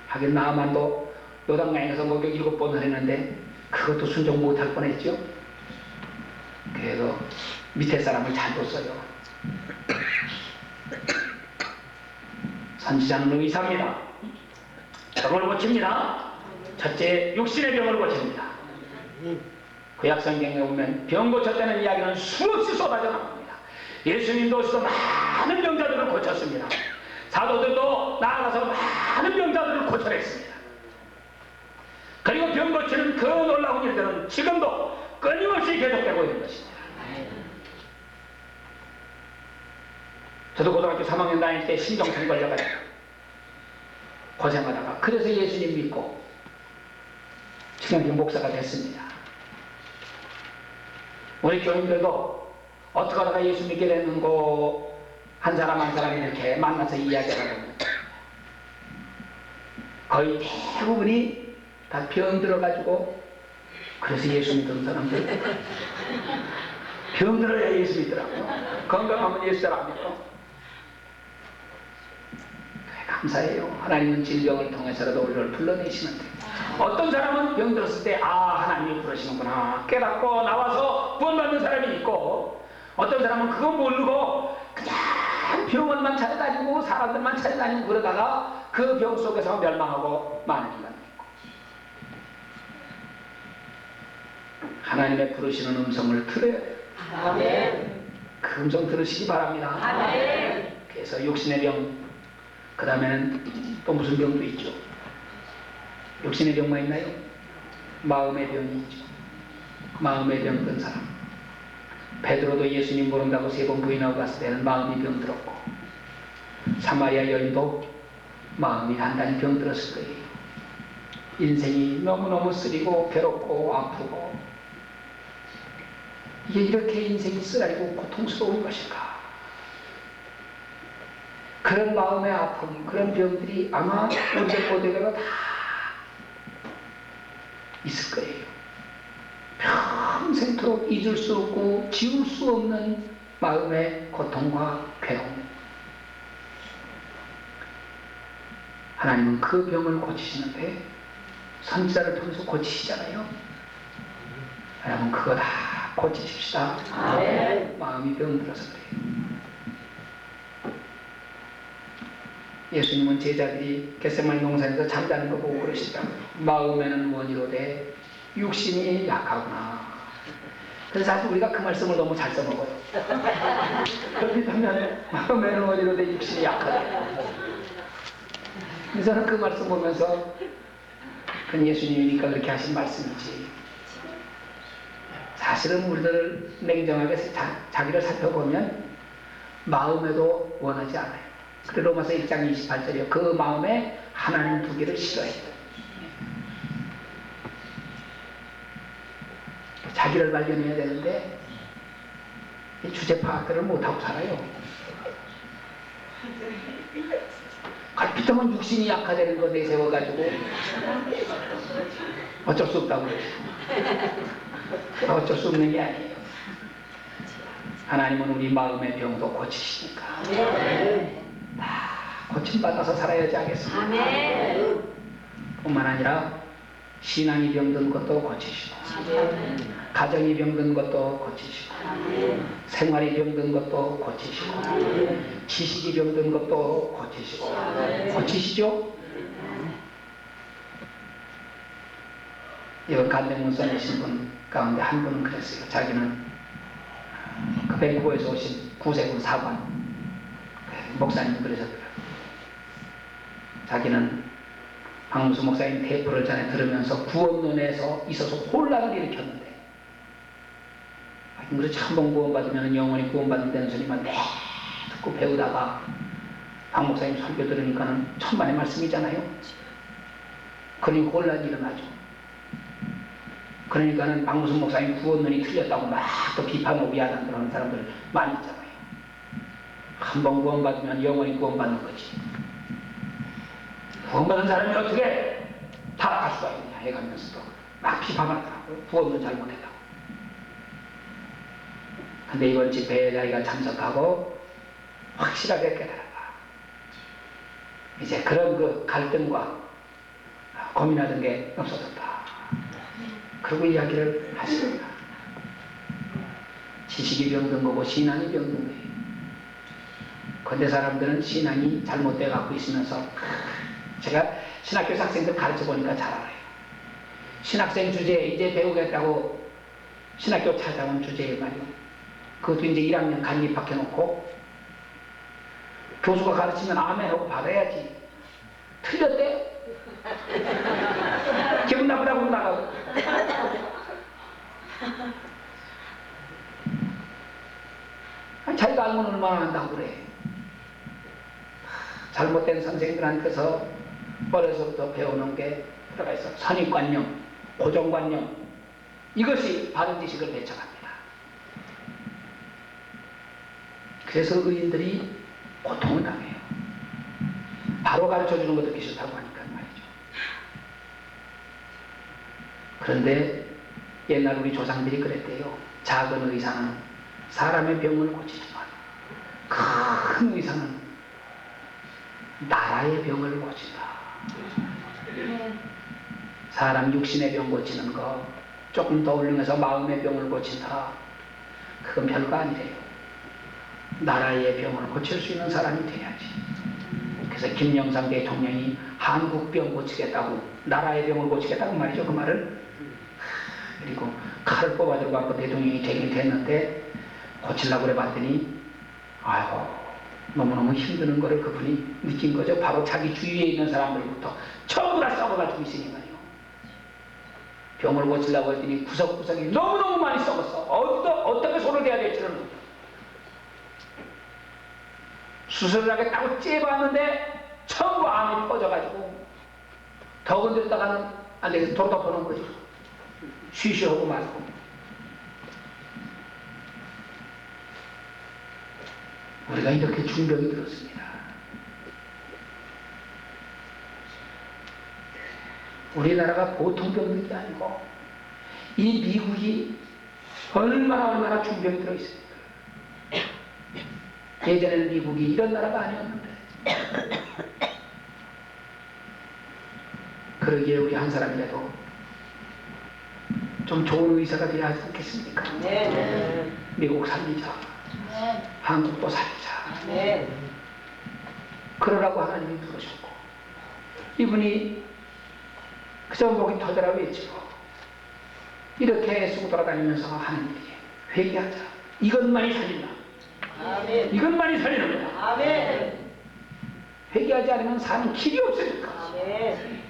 하긴 나만도 요단강에 가서 목욕 7번을 했는데 그것도 순종 못할 뻔했죠. 그래서 밑에 사람을 잘 뒀어요. 선지자는 의사입니다. 병을 고칩니다. 첫째, 육신의 병을 고칩니다. 구약성경에 보면 병 고쳤다는 이야기는 수없이 쏟아져 나옵니다. 예수님도 오셔서 많은 병자들을 고쳤습니다. 사도들도 나아가서 많은 병자들을 고쳐냈습니다. 그리고 병 고치는 그 놀라운 일들은 지금도 끊임없이 계속되고 있는 것입니다. 저도 고등학교 3학년 다닐 때 신경통 걸려가지고 고생하다가 그래서 예수님 믿고 지금 목사가 됐습니다. 우리 교인들도 어떻게 하다가 예수 믿게 됐는고 한 사람 한 사람이 이렇게 만나서 이야기를 하면 거의 대부분이 다 병 들어가지고 그래서 예수 믿는 사람들 병 들어야 예수 믿더라고요. 건강하면 예수 잘 안 믿고. 감사해요. 하나님은 질병을 통해서라도 우리를 불러내시는데 어떤 사람은 병 들었을 때 하나님이 부르시는구나 깨닫고 나와서 구원받는 사람이 있고 어떤 사람은 그거 모르고 그냥 병원만 찾아다니고 사람들만 찾아다니고 그러다가 그 병 속에서 멸망하고 많은 인간이 있고 하나님의 부르시는 음성을 들어야 돼요. 아멘. 그 음성 들으시기 바랍니다. 아멘. 그래서 육신의 병 그 다음에는 또 무슨 병도 있죠. 육신의 병만 있나요? 마음의 병이 있죠. 마음의 병 든 사람. 베드로도 예수님 모른다고 3번 부인하고 갔을 때는 마음이 병들었고 사마리아 여인도 마음이 단단히 병들었을 거예요. 인생이 너무너무 쓰리고 괴롭고 아프고 이게 이렇게 인생이 쓰라리고 고통스러운 것일까? 그런 마음의 아픔, 그런 병들이 아마 우리 모두에게도 다 있을 거예요. 평생토록 잊을 수 없고 지울 수 없는 마음의 고통과 괴로움. 하나님은 그 병을 고치시는데 선지자를 통해서 고치시잖아요. 여러분 그거 다 고치십시다. 마음이 병들어서 그래요. 예수님은 제자들이 겟세마네 동산에서 잠자는 거 보고 그러시더라고요. 마음에는 원이로되 육신이 약하구나. 그래서 사실 우리가 그 말씀을 너무 잘 써먹어요. 그렇다면 마음에는 원이로되 육신이 약하다. 그래서 저는 그 말씀 보면서 그건 예수님이니까 그렇게 하신 말씀이지. 사실은 우리들 냉정하게 자기를 살펴보면 마음에도 원하지 않아요. 그래 로마서 1장 28절이요. 그 마음에 하나님 두기를 싫어해요. 자기를 발견해야 되는데 주제 파악들을 못하고 살아요. 갈피터면 육신이 약화되는 거 내세워가지고 어쩔 수 없다고 그래요. 어쩔 수 없는 게 아니에요. 하나님은 우리 마음의 병도 고치시니까 다 고침받아서 살아야지 하겠습니다. 아멘. 뿐만 아니라 신앙이 병든 것도 고치시고 가정이 병든 것도 고치시고 생활이 병든 것도 고치시고 지식이 병든 것도 고치시고 고치시죠? 이번 간병문서내신 분 가운데 한 분은 그랬어요. 자기는 그 밴쿠버에서 오신 구세군 사관 목사님 그러셨더라고요. 자기는 박문수 목사님 테이프를 전에 들으면서 구원론에서 있어서 혼란을 일으켰는데 그렇지 한번 구원받으면 영원히 구원받는다는 소리만 내 듣고 배우다가 박 목사님 설교 들으니까는 천만의 말씀이잖아요. 그러니 혼란이 일어나죠. 그러니까는 박무순 목사님 구원론이 틀렸다고 막 또 비판하고 위하는 그런 사람들 많이 있잖아요. 한 번 구원받으면 영원히 구원받는 거지. 구원받은 사람이 어떻게 타락할 수가 있느냐 해가면서도 막 비판하더라고요. 구원론 잘못했다고. 근데 이번 집회에 자기가 참석하고 확실하게 깨달았다. 이제 그런 그 갈등과 고민하던 게 없어졌다. 그리고 이야기를 하십니다. 지식이 병든 거고 신앙이 병든 거예요. 근데 사람들은 신앙이 잘못되어 갖고 있으면서, 제가 신학교 학생들 가르쳐 보니까 잘 알아요. 신학생 주제에 이제 배우겠다고 신학교 찾아온 주제에 말이요. 그것도 이제 1학년 간입학해 놓고 교수가 가르치면 아멘하고 받아야지. 틀렸대? 기분 나쁘다고 나가고. 자기가 알면 얼마나 안다고 그래. 잘못된 선생님들한테서 어려서부터 배우는 게 들어가 있어. 선입관념, 고정관념, 이것이 바른 지식을 배척합니다. 그래서 의인들이 고통을 당해요. 바로 가르쳐주는 것도 비슷하고 하니까 말이죠. 그런데 옛날 우리 조상들이 그랬대요. 작은 의사는 사람의 병을 고치지만 큰 의사는 나라의 병을 고친다. 사람 육신의 병 고치는 거 조금 더 올리면서 마음의 병을 고친다. 그건 별거 아니래요. 나라의 병을 고칠 수 있는 사람이 돼야지. 그래서 김영삼 대통령이 한국 병 고치겠다고, 나라의 병을 고치겠다고 말이죠. 그 말을. 그리고 칼을 뽑아 들고 갖고 대통령이 되긴 됐는데 고치려고 그래 봤더니 아이고 너무너무 힘드는 거를 그분이 느낀 거죠. 바로 자기 주위에 있는 사람들부터 전부 다 썩어가지고 있으니 말이요. 병을 고치려고 했더니 구석구석이 너무너무 많이 썩었어. 어떻게 손을 대야 될지를 모르겠어. 수술을 하겠다고 째봤는데 전부 암이 퍼져가지고 더 건드렸다가는 안 되겠어. 돌 덮어놓은 거지. 쉬쉬하고 말고. 우리가 이렇게 중병이 들었습니다. 우리나라가 보통 병들이 아니고 이 미국이 얼마나 중병이 들어있습니까? 예전에는 미국이 이런 나라가 아니었는데. 그러기에 우리 한 사람이라도 좀 좋은 의사가 되어야 하지 않겠습니까? 네. 미국 살리자. 네. 한국도 살리자. 네. 그러라고 하나님이 부르셨고 이분이 그저 목이 터져라 외치고 이렇게 쓰고 돌아다니면서 하는 일이 회개하자. 이것만이 살린다. 아멘. 이것만이 살리는 거야. 아멘. 회개하지 않으면 사는 길이 없으니까. 아멘.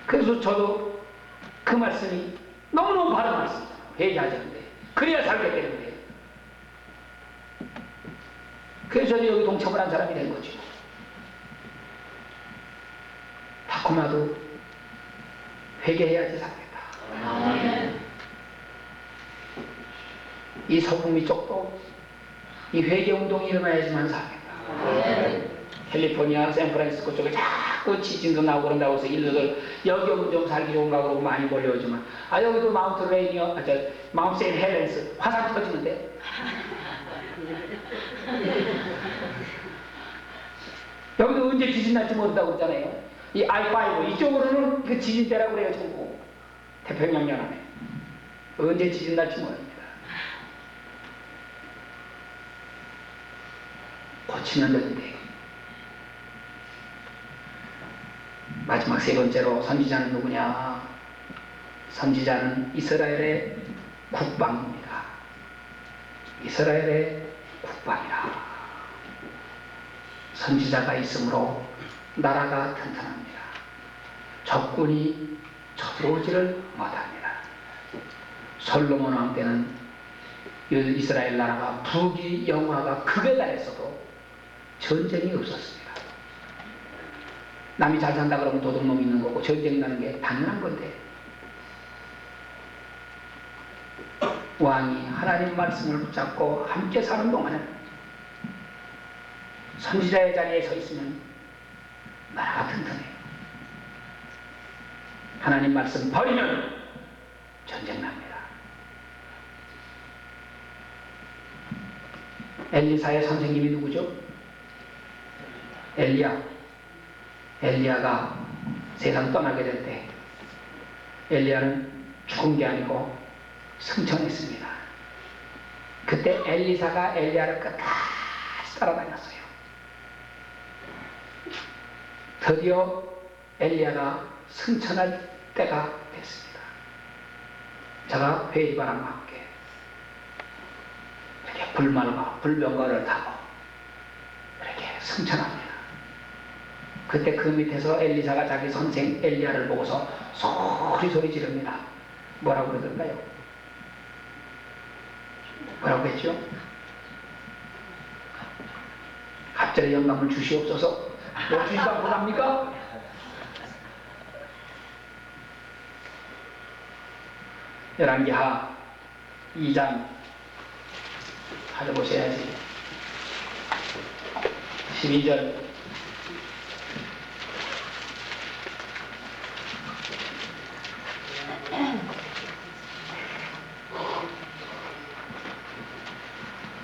그래서 저도 그 말씀이 너무너무 바른 말씀이잖아요. 회개하지 않는데 그래야 살게 되는데. 그래서 저도 여기 동참을 한 사람이 된 거죠. 다코마도 회개해야지 살겠다. 아멘. 이 서북미 쪽도 이 회개운동이 일어나야지만 살겠다. 아멘. 캘리포니아, 샌프란시스코 쪽에 자꾸 지진도 나오고 그런다고 해서 일루들 여기 오면 좀 살기 좋은가 그러고 많이 몰려오지만 여기도 마운트 레이니어, 마운트 세인 헬렌스 화산 터지는데 여기도 언제 지진 날지 모른다고 그러잖아요. 이 I5 이쪽으로는 그 지진대라고 그래요. 전부 태평양 연안에 언제 지진 날지 모릅니다. 고치면 되는데. 마지막 세 번째로 선지자는 누구냐? 선지자는 이스라엘의 국방입니다. 이스라엘의 국방이라. 선지자가 있으므로 나라가 튼튼합니다. 적군이 쳐들어오지를 못합니다. 솔로몬 왕 때는 이스라엘 나라가 부귀 영화가 극에 달했어도 전쟁이 없었습니다. 남이 잘 산다 그러면 도둑놈 있는 거고 전쟁 나는 게 당연한 건데, 왕이 하나님 말씀을 붙잡고 함께 사는 동안에 선지자의 자리에 서 있으면 나라가 튼튼해요. 하나님 말씀 버리면 전쟁 납니다. 엘리사의 선생님이 누구죠? 엘리야. 엘리야가 세상 떠나게 될 때 엘리야는 죽은 게 아니고 승천했습니다. 그때 엘리사가 엘리야를 끝까지 따라다녔어요. 드디어 엘리야가 승천할 때가 됐습니다. 제가 회의바람과 함께 이렇게 불말과 불병거를 타고 이렇게 승천합니다. 그때 그 밑에서 엘리사가 자기 선생 엘리야를 보고서 소리 지릅니다. 뭐라고 그러던가요? 뭐라고 했죠? 갑자기 영감을 주시옵소서. 뭐 주시지 않고 납니까? 열왕기하 2장 찾아보셔야지. 12절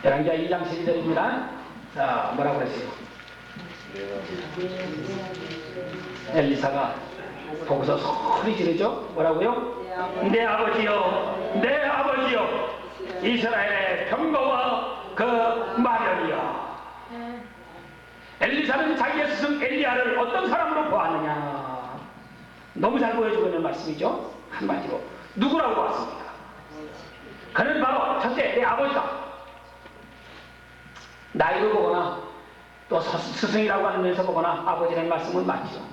열왕기하 2장 12절입니다. 자, 뭐라고 그랬어요? 엘리사가 보고서 소리 지르죠? 뭐라고요? 내 아버지여, 내 아버지여, 이스라엘의 병거와 그 마련이여. 엘리사는 자기의 스승 엘리야를 어떤 사람으로 보았느냐? 너무 잘 보여주고 있는 말씀이죠? 한마디로 누구라고 보았습니까? 그는 바로 첫째 내 아버지다. 나이를 보거나 또 스승이라고 하는 면에서 보거나 아버지라는 말씀은 맞죠.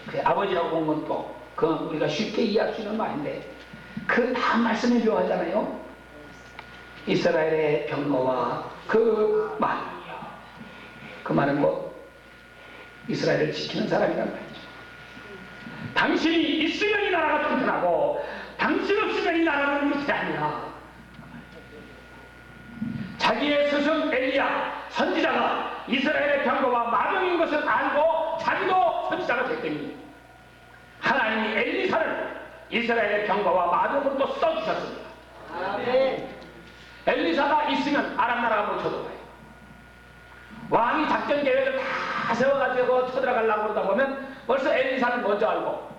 그 아버지라고 본 건 또 그건 우리가 쉽게 이해할 수 있는 말인데 그 다음 말씀이 묘하잖아요. 이스라엘의 병거와 그 말이요. 그 말은 뭐 이스라엘을 지키는 사람이란 말이죠. 당신이 있으면 이 나라가 튼튼하고 당신 없으면 이 나라는 위태합니다. 자기의 스승 엘리야 선지자가 이스라엘의 병거와 마병인 것을 알고 자기도 선지자가 됐더니 하나님이 엘리사를 이스라엘의 병거와 마병으로 또 써주셨습니다. 아멘. 엘리사가 있으면 아람 나라가 못 쳐들어가요. 왕이 작전 계획을 다 세워가지고 쳐들어가려고 그러다 보면 벌써 엘리사는 먼저 알고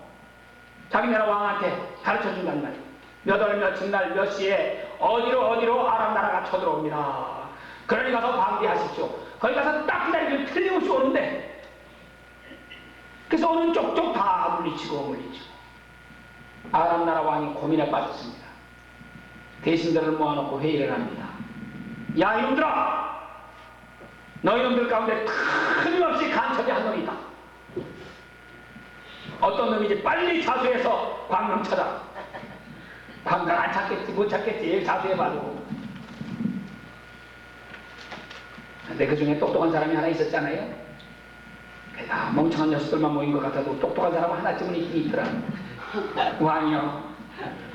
자기 나라 왕한테 가르쳐준단 말이에요. 몇 월 며칠 날 몇 시에 어디로 아람 나라가 쳐들어옵니다. 그러니 가서 방비하십시오. 거기 가서 딱 기다리면 틀림없이 오는데 그래서 오는 쪽쪽 다 물리치고 아람 나라 왕이 고민에 빠졌습니다. 대신들을 모아놓고 회의를 합니다. 야 이놈들아, 너희놈들 가운데 틀림없이 간첩이 한 놈이 있다. 어떤 놈이지 빨리 자수해서 광명 찾아. 광명 안 찾겠지 못 찾겠지 자수해봐도. 근데 그 중에 똑똑한 사람이 하나 있었잖아요. 멍청한 녀석들만 모인 것 같아도 똑똑한 사람 하나쯤은 있긴 있더라. 왕이요,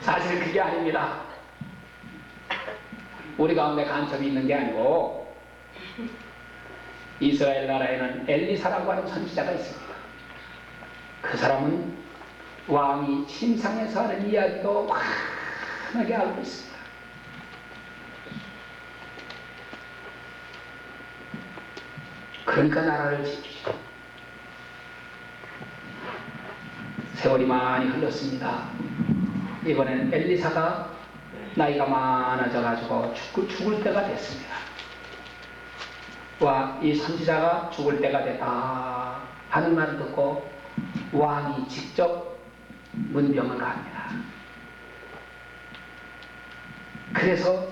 사실 그게 아닙니다. 우리 가운데 간첩이 있는 게 아니고 이스라엘 나라에는 엘리사라고 하는 선지자가 있습니다. 그 사람은 왕이 침상에서 하는 이야기도 환하게 알고 있습니다. 그러니까 나라를 지키죠. 세월이 많이 흘렀습니다. 이번엔 엘리사가 나이가 많아져 가지고 죽을 때가 됐습니다. 이 선지자가 죽을 때가 됐다 하는 말을 듣고 왕이 직접 문병을 갑니다. 그래서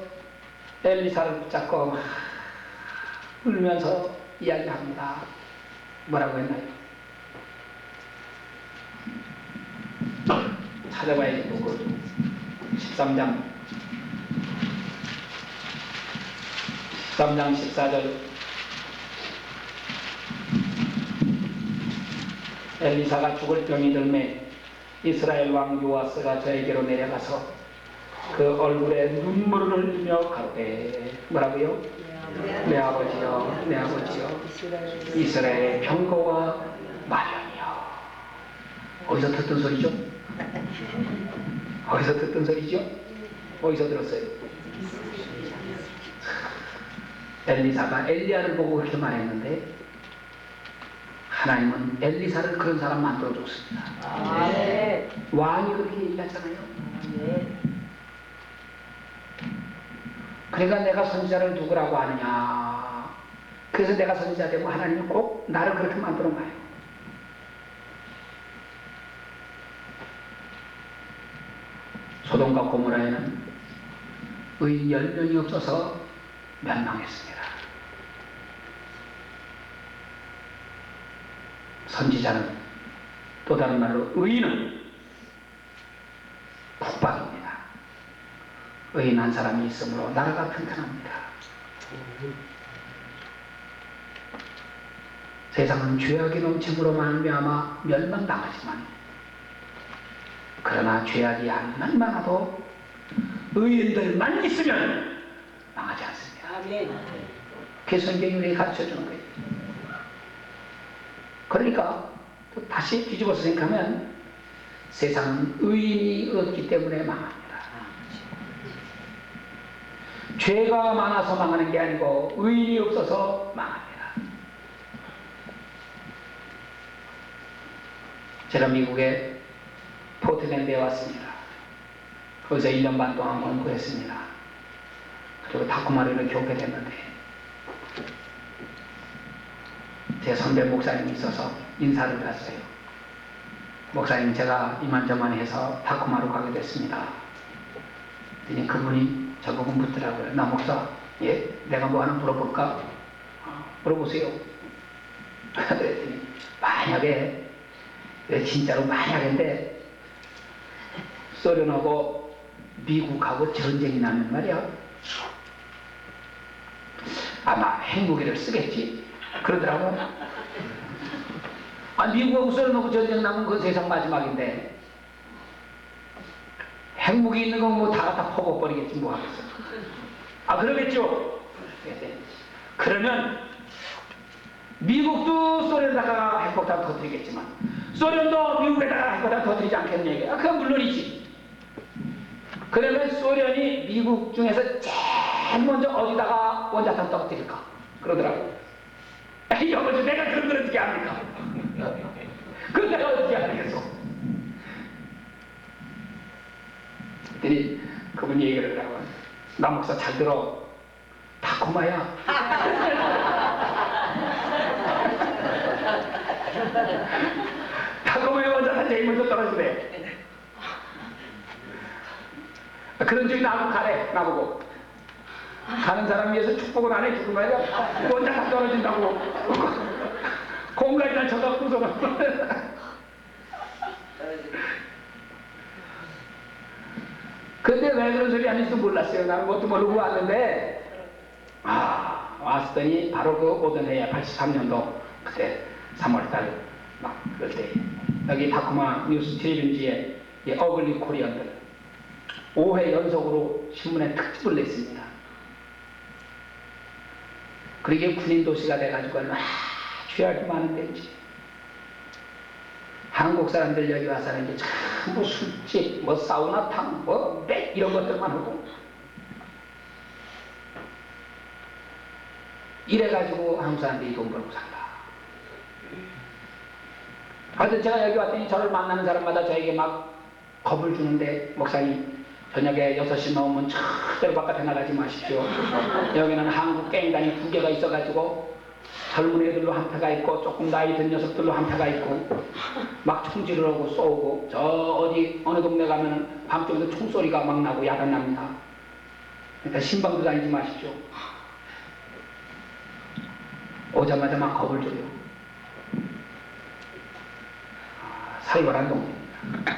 엘리사를 붙잡고 막 울면서 이야기합니다. 뭐라고 했나요? 찾아봐야지 또 그 13장 14절 엘리사가 죽을 병이 들매 이스라엘 왕 요아스가 저에게로 내려가서 그 얼굴에 눈물을 흘리며 가로되 뭐라고요? 내 아버지여, 내 아버지여, 이스라엘의 병거와 마련이여. 어디서 듣던 소리죠? 어디서 듣던 소리죠? 어디서 들었어요? 엘리사가 엘리야를 보고 그렇게 말했는데 하나님은 엘리사를 그런 사람 만들어줬습니다. 왕이 그렇게 얘기하잖아요. 그러니까 내가 선지자를 누구라고 하느냐. 그래서 내가 선지자 되고 하나님이 꼭 나를 그렇게 만들어 놔요. 소돔과 고모라에는 의인 10명이 없어서 멸망했습니다. 선지자는 또 다른 말로 의인은 국방입니다. 의인 한 사람이 있으므로 나라가 튼튼합니다. 세상은 죄악이 넘침으로 말미암아 멸망당하지만 그러나 죄악이 안 많아도 의인들만 있으면 망하지 않습니다. 그게 성경이 우리에게 가르쳐주는 거예요. 그러니까 또 다시 뒤집어서 생각하면 세상은 의인이 없기 때문에 망합니다. 죄가 많아서 망하는 게 아니고 의인이 없어서 망합니다. 제가 미국에 포틀랜드에 왔습니다. 거기서 1년 반 동안 공부했습니다. 그리고 다코마리를 교육에 됐는데 제 선배 목사님이 있어서 인사를 갔어요. 목사님, 제가 이만저만 해서 다코마로 가게 됐습니다. 그분이 저보고 묻더라고요. 나 목사, 예? 내가 뭐 하나 물어볼까? 물어보세요. 그랬더니 만약에 진짜로 만약인데 소련하고 미국하고 전쟁이 나면 말이야 아마 핵무기를 쓰겠지 그러더라고. 미국하고 소련하고 전쟁 나면 그 세상 마지막인데 핵무기 있는 건 뭐 다 갖다 퍼부어버리겠지 뭐 하겠어. 그러겠죠. 그러면 미국도 소련에다가 핵폭탄 터뜨리겠지만 소련도 미국에다가 핵폭탄 터뜨리지 않겠는 얘기야. 그건 물론이지. 그러면 소련이 미국 중에서 제일 먼저 어디다가 원자탄 터뜨릴까? 그러더라고. 여보세요, 내가 그런 걸 어떻게 합니까? 그건 내가 어떻게 하겠어? 그랬더니 그분이 얘기를 하더라고. 나 목사 잘 들어. 다코마야. 다코마에 원자탄 제일 먼저 떨어지네. 그런 적이 나하고 가래. 나보고 가는 사람 위해서 축복을 안 해주고 말이야. 원자탄 떨어진다고 공간이나 쳐갖고서는. 근데 왜 그런 소리 하는지도 몰랐어요. 나는 뭣도 모르고 왔는데 왔더니 바로 그 오던 해에 83년도 그때 3월달 막 그럴 때 여기 다코마 뉴스 텔레비전지에 어글리 코리언들 5회 연속으로 신문에 특집을 냈습니다. 그러게 군인 도시가 돼가지고 죄악이 많은 데지. 한국 사람들 여기 와서는 이제 전부 술집, 뭐 사우나탕, 뭐 맥 이런 것들만 하고 이래가지고 한국 사람들이 돈 벌고 산다. 하여튼 제가 여기 왔더니 저를 만나는 사람마다 저에게 막 겁을 주는데 목사님 저녁에 6시 넘으면 절대로 바깥에 나가지 마십시오. 여기는 한국 갱단이 2개가 있어가지고 젊은 애들로 한 패가 있고 조금 나이 든 녀석들로 한 패가 있고 막 총질을 하고 쏘고 저 어디 어느 동네 가면은 밤중에도 총소리가 막 나고 야단 납니다. 그러니까 신방도 다니지 마십시오. 오자마자 막 겁을 줘요. 살벌한 동네입니다.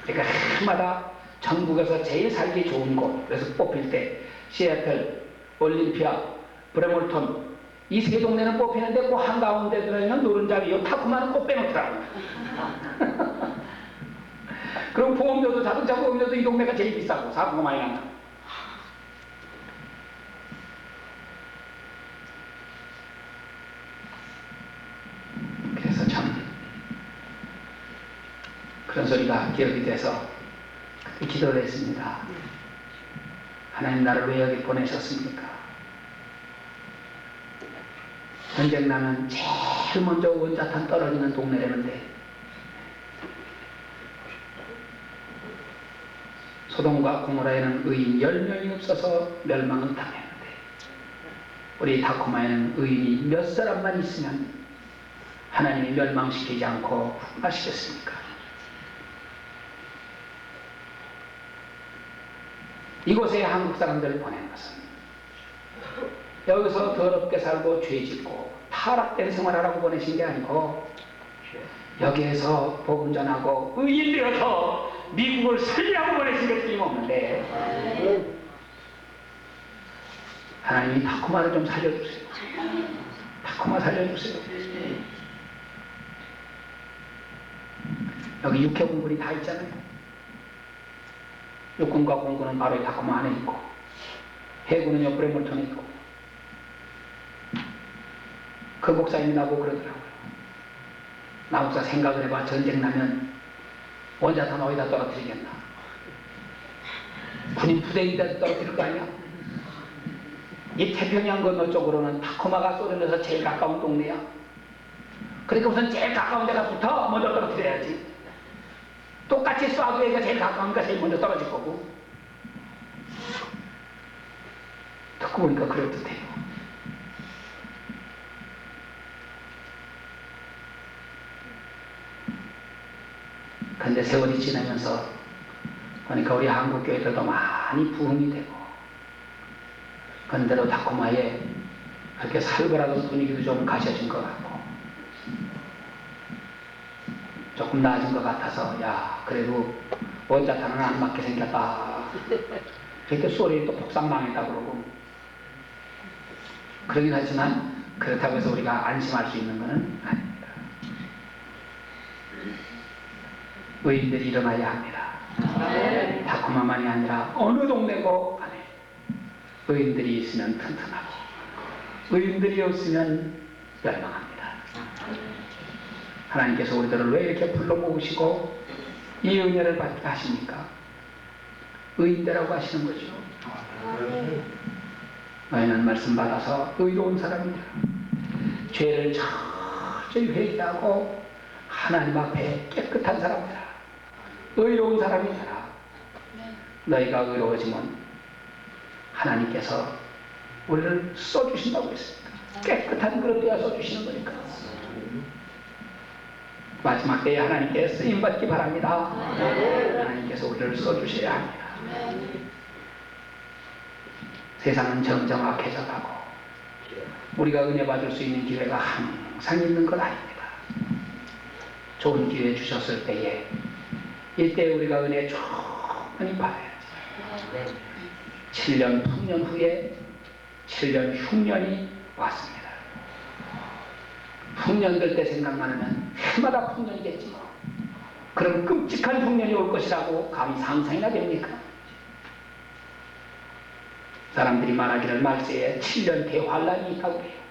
그러니까 해마다 전국에서 제일 살기 좋은 곳 그래서 뽑힐 때 시애틀, 올림피아, 브레몰턴 이 세 동네는 뽑히는데 그 한가운데 들어있는 노른자 위에 타쿠마는 꼭 빼놓더라고요. 그럼 보험료도 자동차 보험료도 이 동네가 제일 비싸고 사고가 많이 난다. 그래서 참 그런 소리가 기억이 돼서 기도를 했습니다. 하나님 나를 왜 여기 보내셨습니까? 전쟁 나면 제일 먼저 원자탄 떨어지는 동네라는데 소돔과 고모라에는 의인 10명이 없어서 멸망을 당했는데 우리 다코마에는 의인이 몇 사람만 있으면 하나님이 멸망시키지 않고 하시겠습니까? 이곳에 한국 사람들을 보낸 것은 여기서 더럽게 살고 죄 짓고 타락된 생활하라고 보내신 게 아니고 여기에서 복음 전하고 의인 되어서 미국을 살리라고 보내신 게 틀림없는데 하나님이 타코마를 좀 살려주세요. 타코마 살려주세요. 여기 육해 공군이 다 있잖아요. 육군과 공군은 바로 이 타코마 안에 있고 해군은 옆으로 물통에 있고 그 목사님이 나보고 그러더라고요. 나 목사 생각을 해봐. 전쟁 나면 원자탄 어디다 떨어뜨리겠나? 군인 부대에다 떨어뜨릴 거 아니야? 이 태평양 건너 쪽으로는 타코마가 소련에서 제일 가까운 동네야. 그러니까 우선 제일 가까운 데가부터 먼저 떨어뜨려야지. 똑같이 쏴도 얘가 제일 가까우니까 제일 먼저 떨어질 거고. 듣고 보니까 그럴듯해요. 근데 세월이 지나면서 보니까 우리 한국 교회들도 많이 부흥이 되고 근데도 다코마에 그렇게 살벌하던 분위기도 좀 가셔진 것 같고 조금 나아진 것 같아서 야 그래도 원자탄은 안 맞게 생겼다. 그렇게 소리 또 폭삭 망했다 그러고 그러긴 하지만 그렇다고 해서 우리가 안심할 수 있는 것은 아닙니다. 의인들이 일어나야 합니다. 다코마만이 아니라 어느 동네고 간에 의인들이 있으면 튼튼하고 의인들이 없으면 멸망합니다. 하나님께서 우리들을 왜 이렇게 불러 모으시고 이 은혜를 받게 하십니까? 의인되라고 하시는 거죠. 너희는 말씀 받아서 의로운 사람이라 죄를 철저히 회개하고 하나님 앞에 깨끗한 사람이라 의로운 사람이라 너희가 의로워지면 하나님께서 우리를 써주신다고 했습니다. 깨끗한 그릇 되어 써주시는 거니까 마지막 때에 하나님께 쓰임받기 바랍니다. 하나님께서 우리를 써주셔야 합니다. 세상은 점점 악해져가고 우리가 은혜 받을 수 있는 기회가 항상 있는 건 아닙니다. 좋은 기회 주셨을 때에 이때 우리가 은혜 충분히 받아야지. 7년, 9년 후에 7년, 6년이 왔습니다. 흉년될 때 생각나면 해마다 흉년이겠지 뭐. 그런 끔찍한 흉년이 올 것이라고 감히 상상이나 됩니까? 사람들이 말하기를 말세에 7년 대환란이 있다고 해요.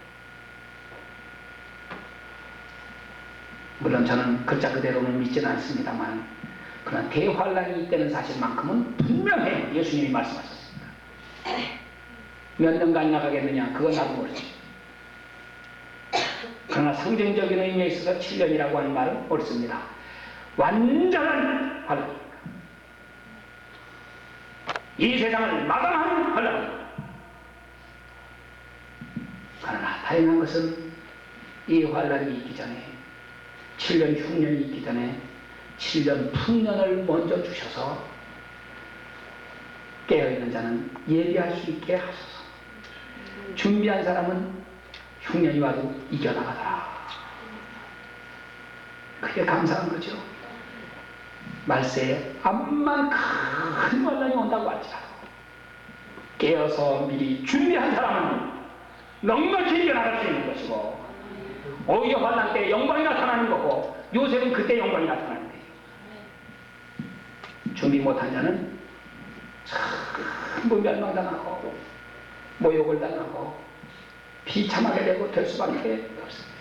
물론 저는 글자 그대로는 믿지는 않습니다만 그러나 대환란이 있다는 사실만큼은 분명해요. 예수님이 말씀하셨습니다. 몇 년간 나가겠느냐 그건 나도 모르지. 그러나 상징적인 의미에 있어서 7년이라고 하는 말은 옳습니다. 완전한 환란입니다. 이 세상을 마감하는 환란입니다. 그러나 다행한 것은 이 환란이 있기 전에 7년, 6년이 있기 전에 7년, 9년을 먼저 주셔서 깨어있는 자는 예비할 수 있게 하소서. 준비한 사람은 흉년이 와도 이겨나가더라. 그게 감사한 거죠. 말세에 암만 큰 환란이 온다고 할지라도 깨어서 미리 준비한 사람은 넉넉히 이겨나갈 수 있는 것이고, 오히려 환난 때 영광이 나타나는 거고, 요셉은 그때 영광이 나타나는 거예요. 준비 못한 자는 전부 멸망당하고 모욕을 당하고 비참하게 되고 될 수밖에 없습니다.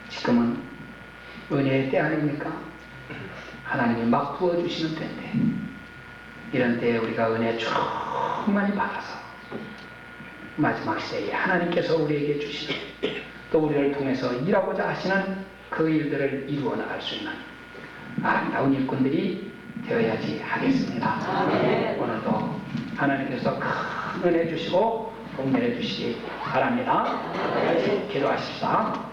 지금은 은혜의 때 아닙니까? 하나님이 막 부어주시는 때인데, 이런 때에 우리가 은혜 충만히 받아서 마지막 시대에 하나님께서 우리에게 주시는, 또 우리를 통해서 일하고자 하시는 그 일들을 이루어 나갈 수 있는 아름다운 일꾼들이 되어야지 하겠습니다. 오늘도 하나님께서 큰 은혜 주시고 복내려 주시기 바랍니다. 기도하십시다.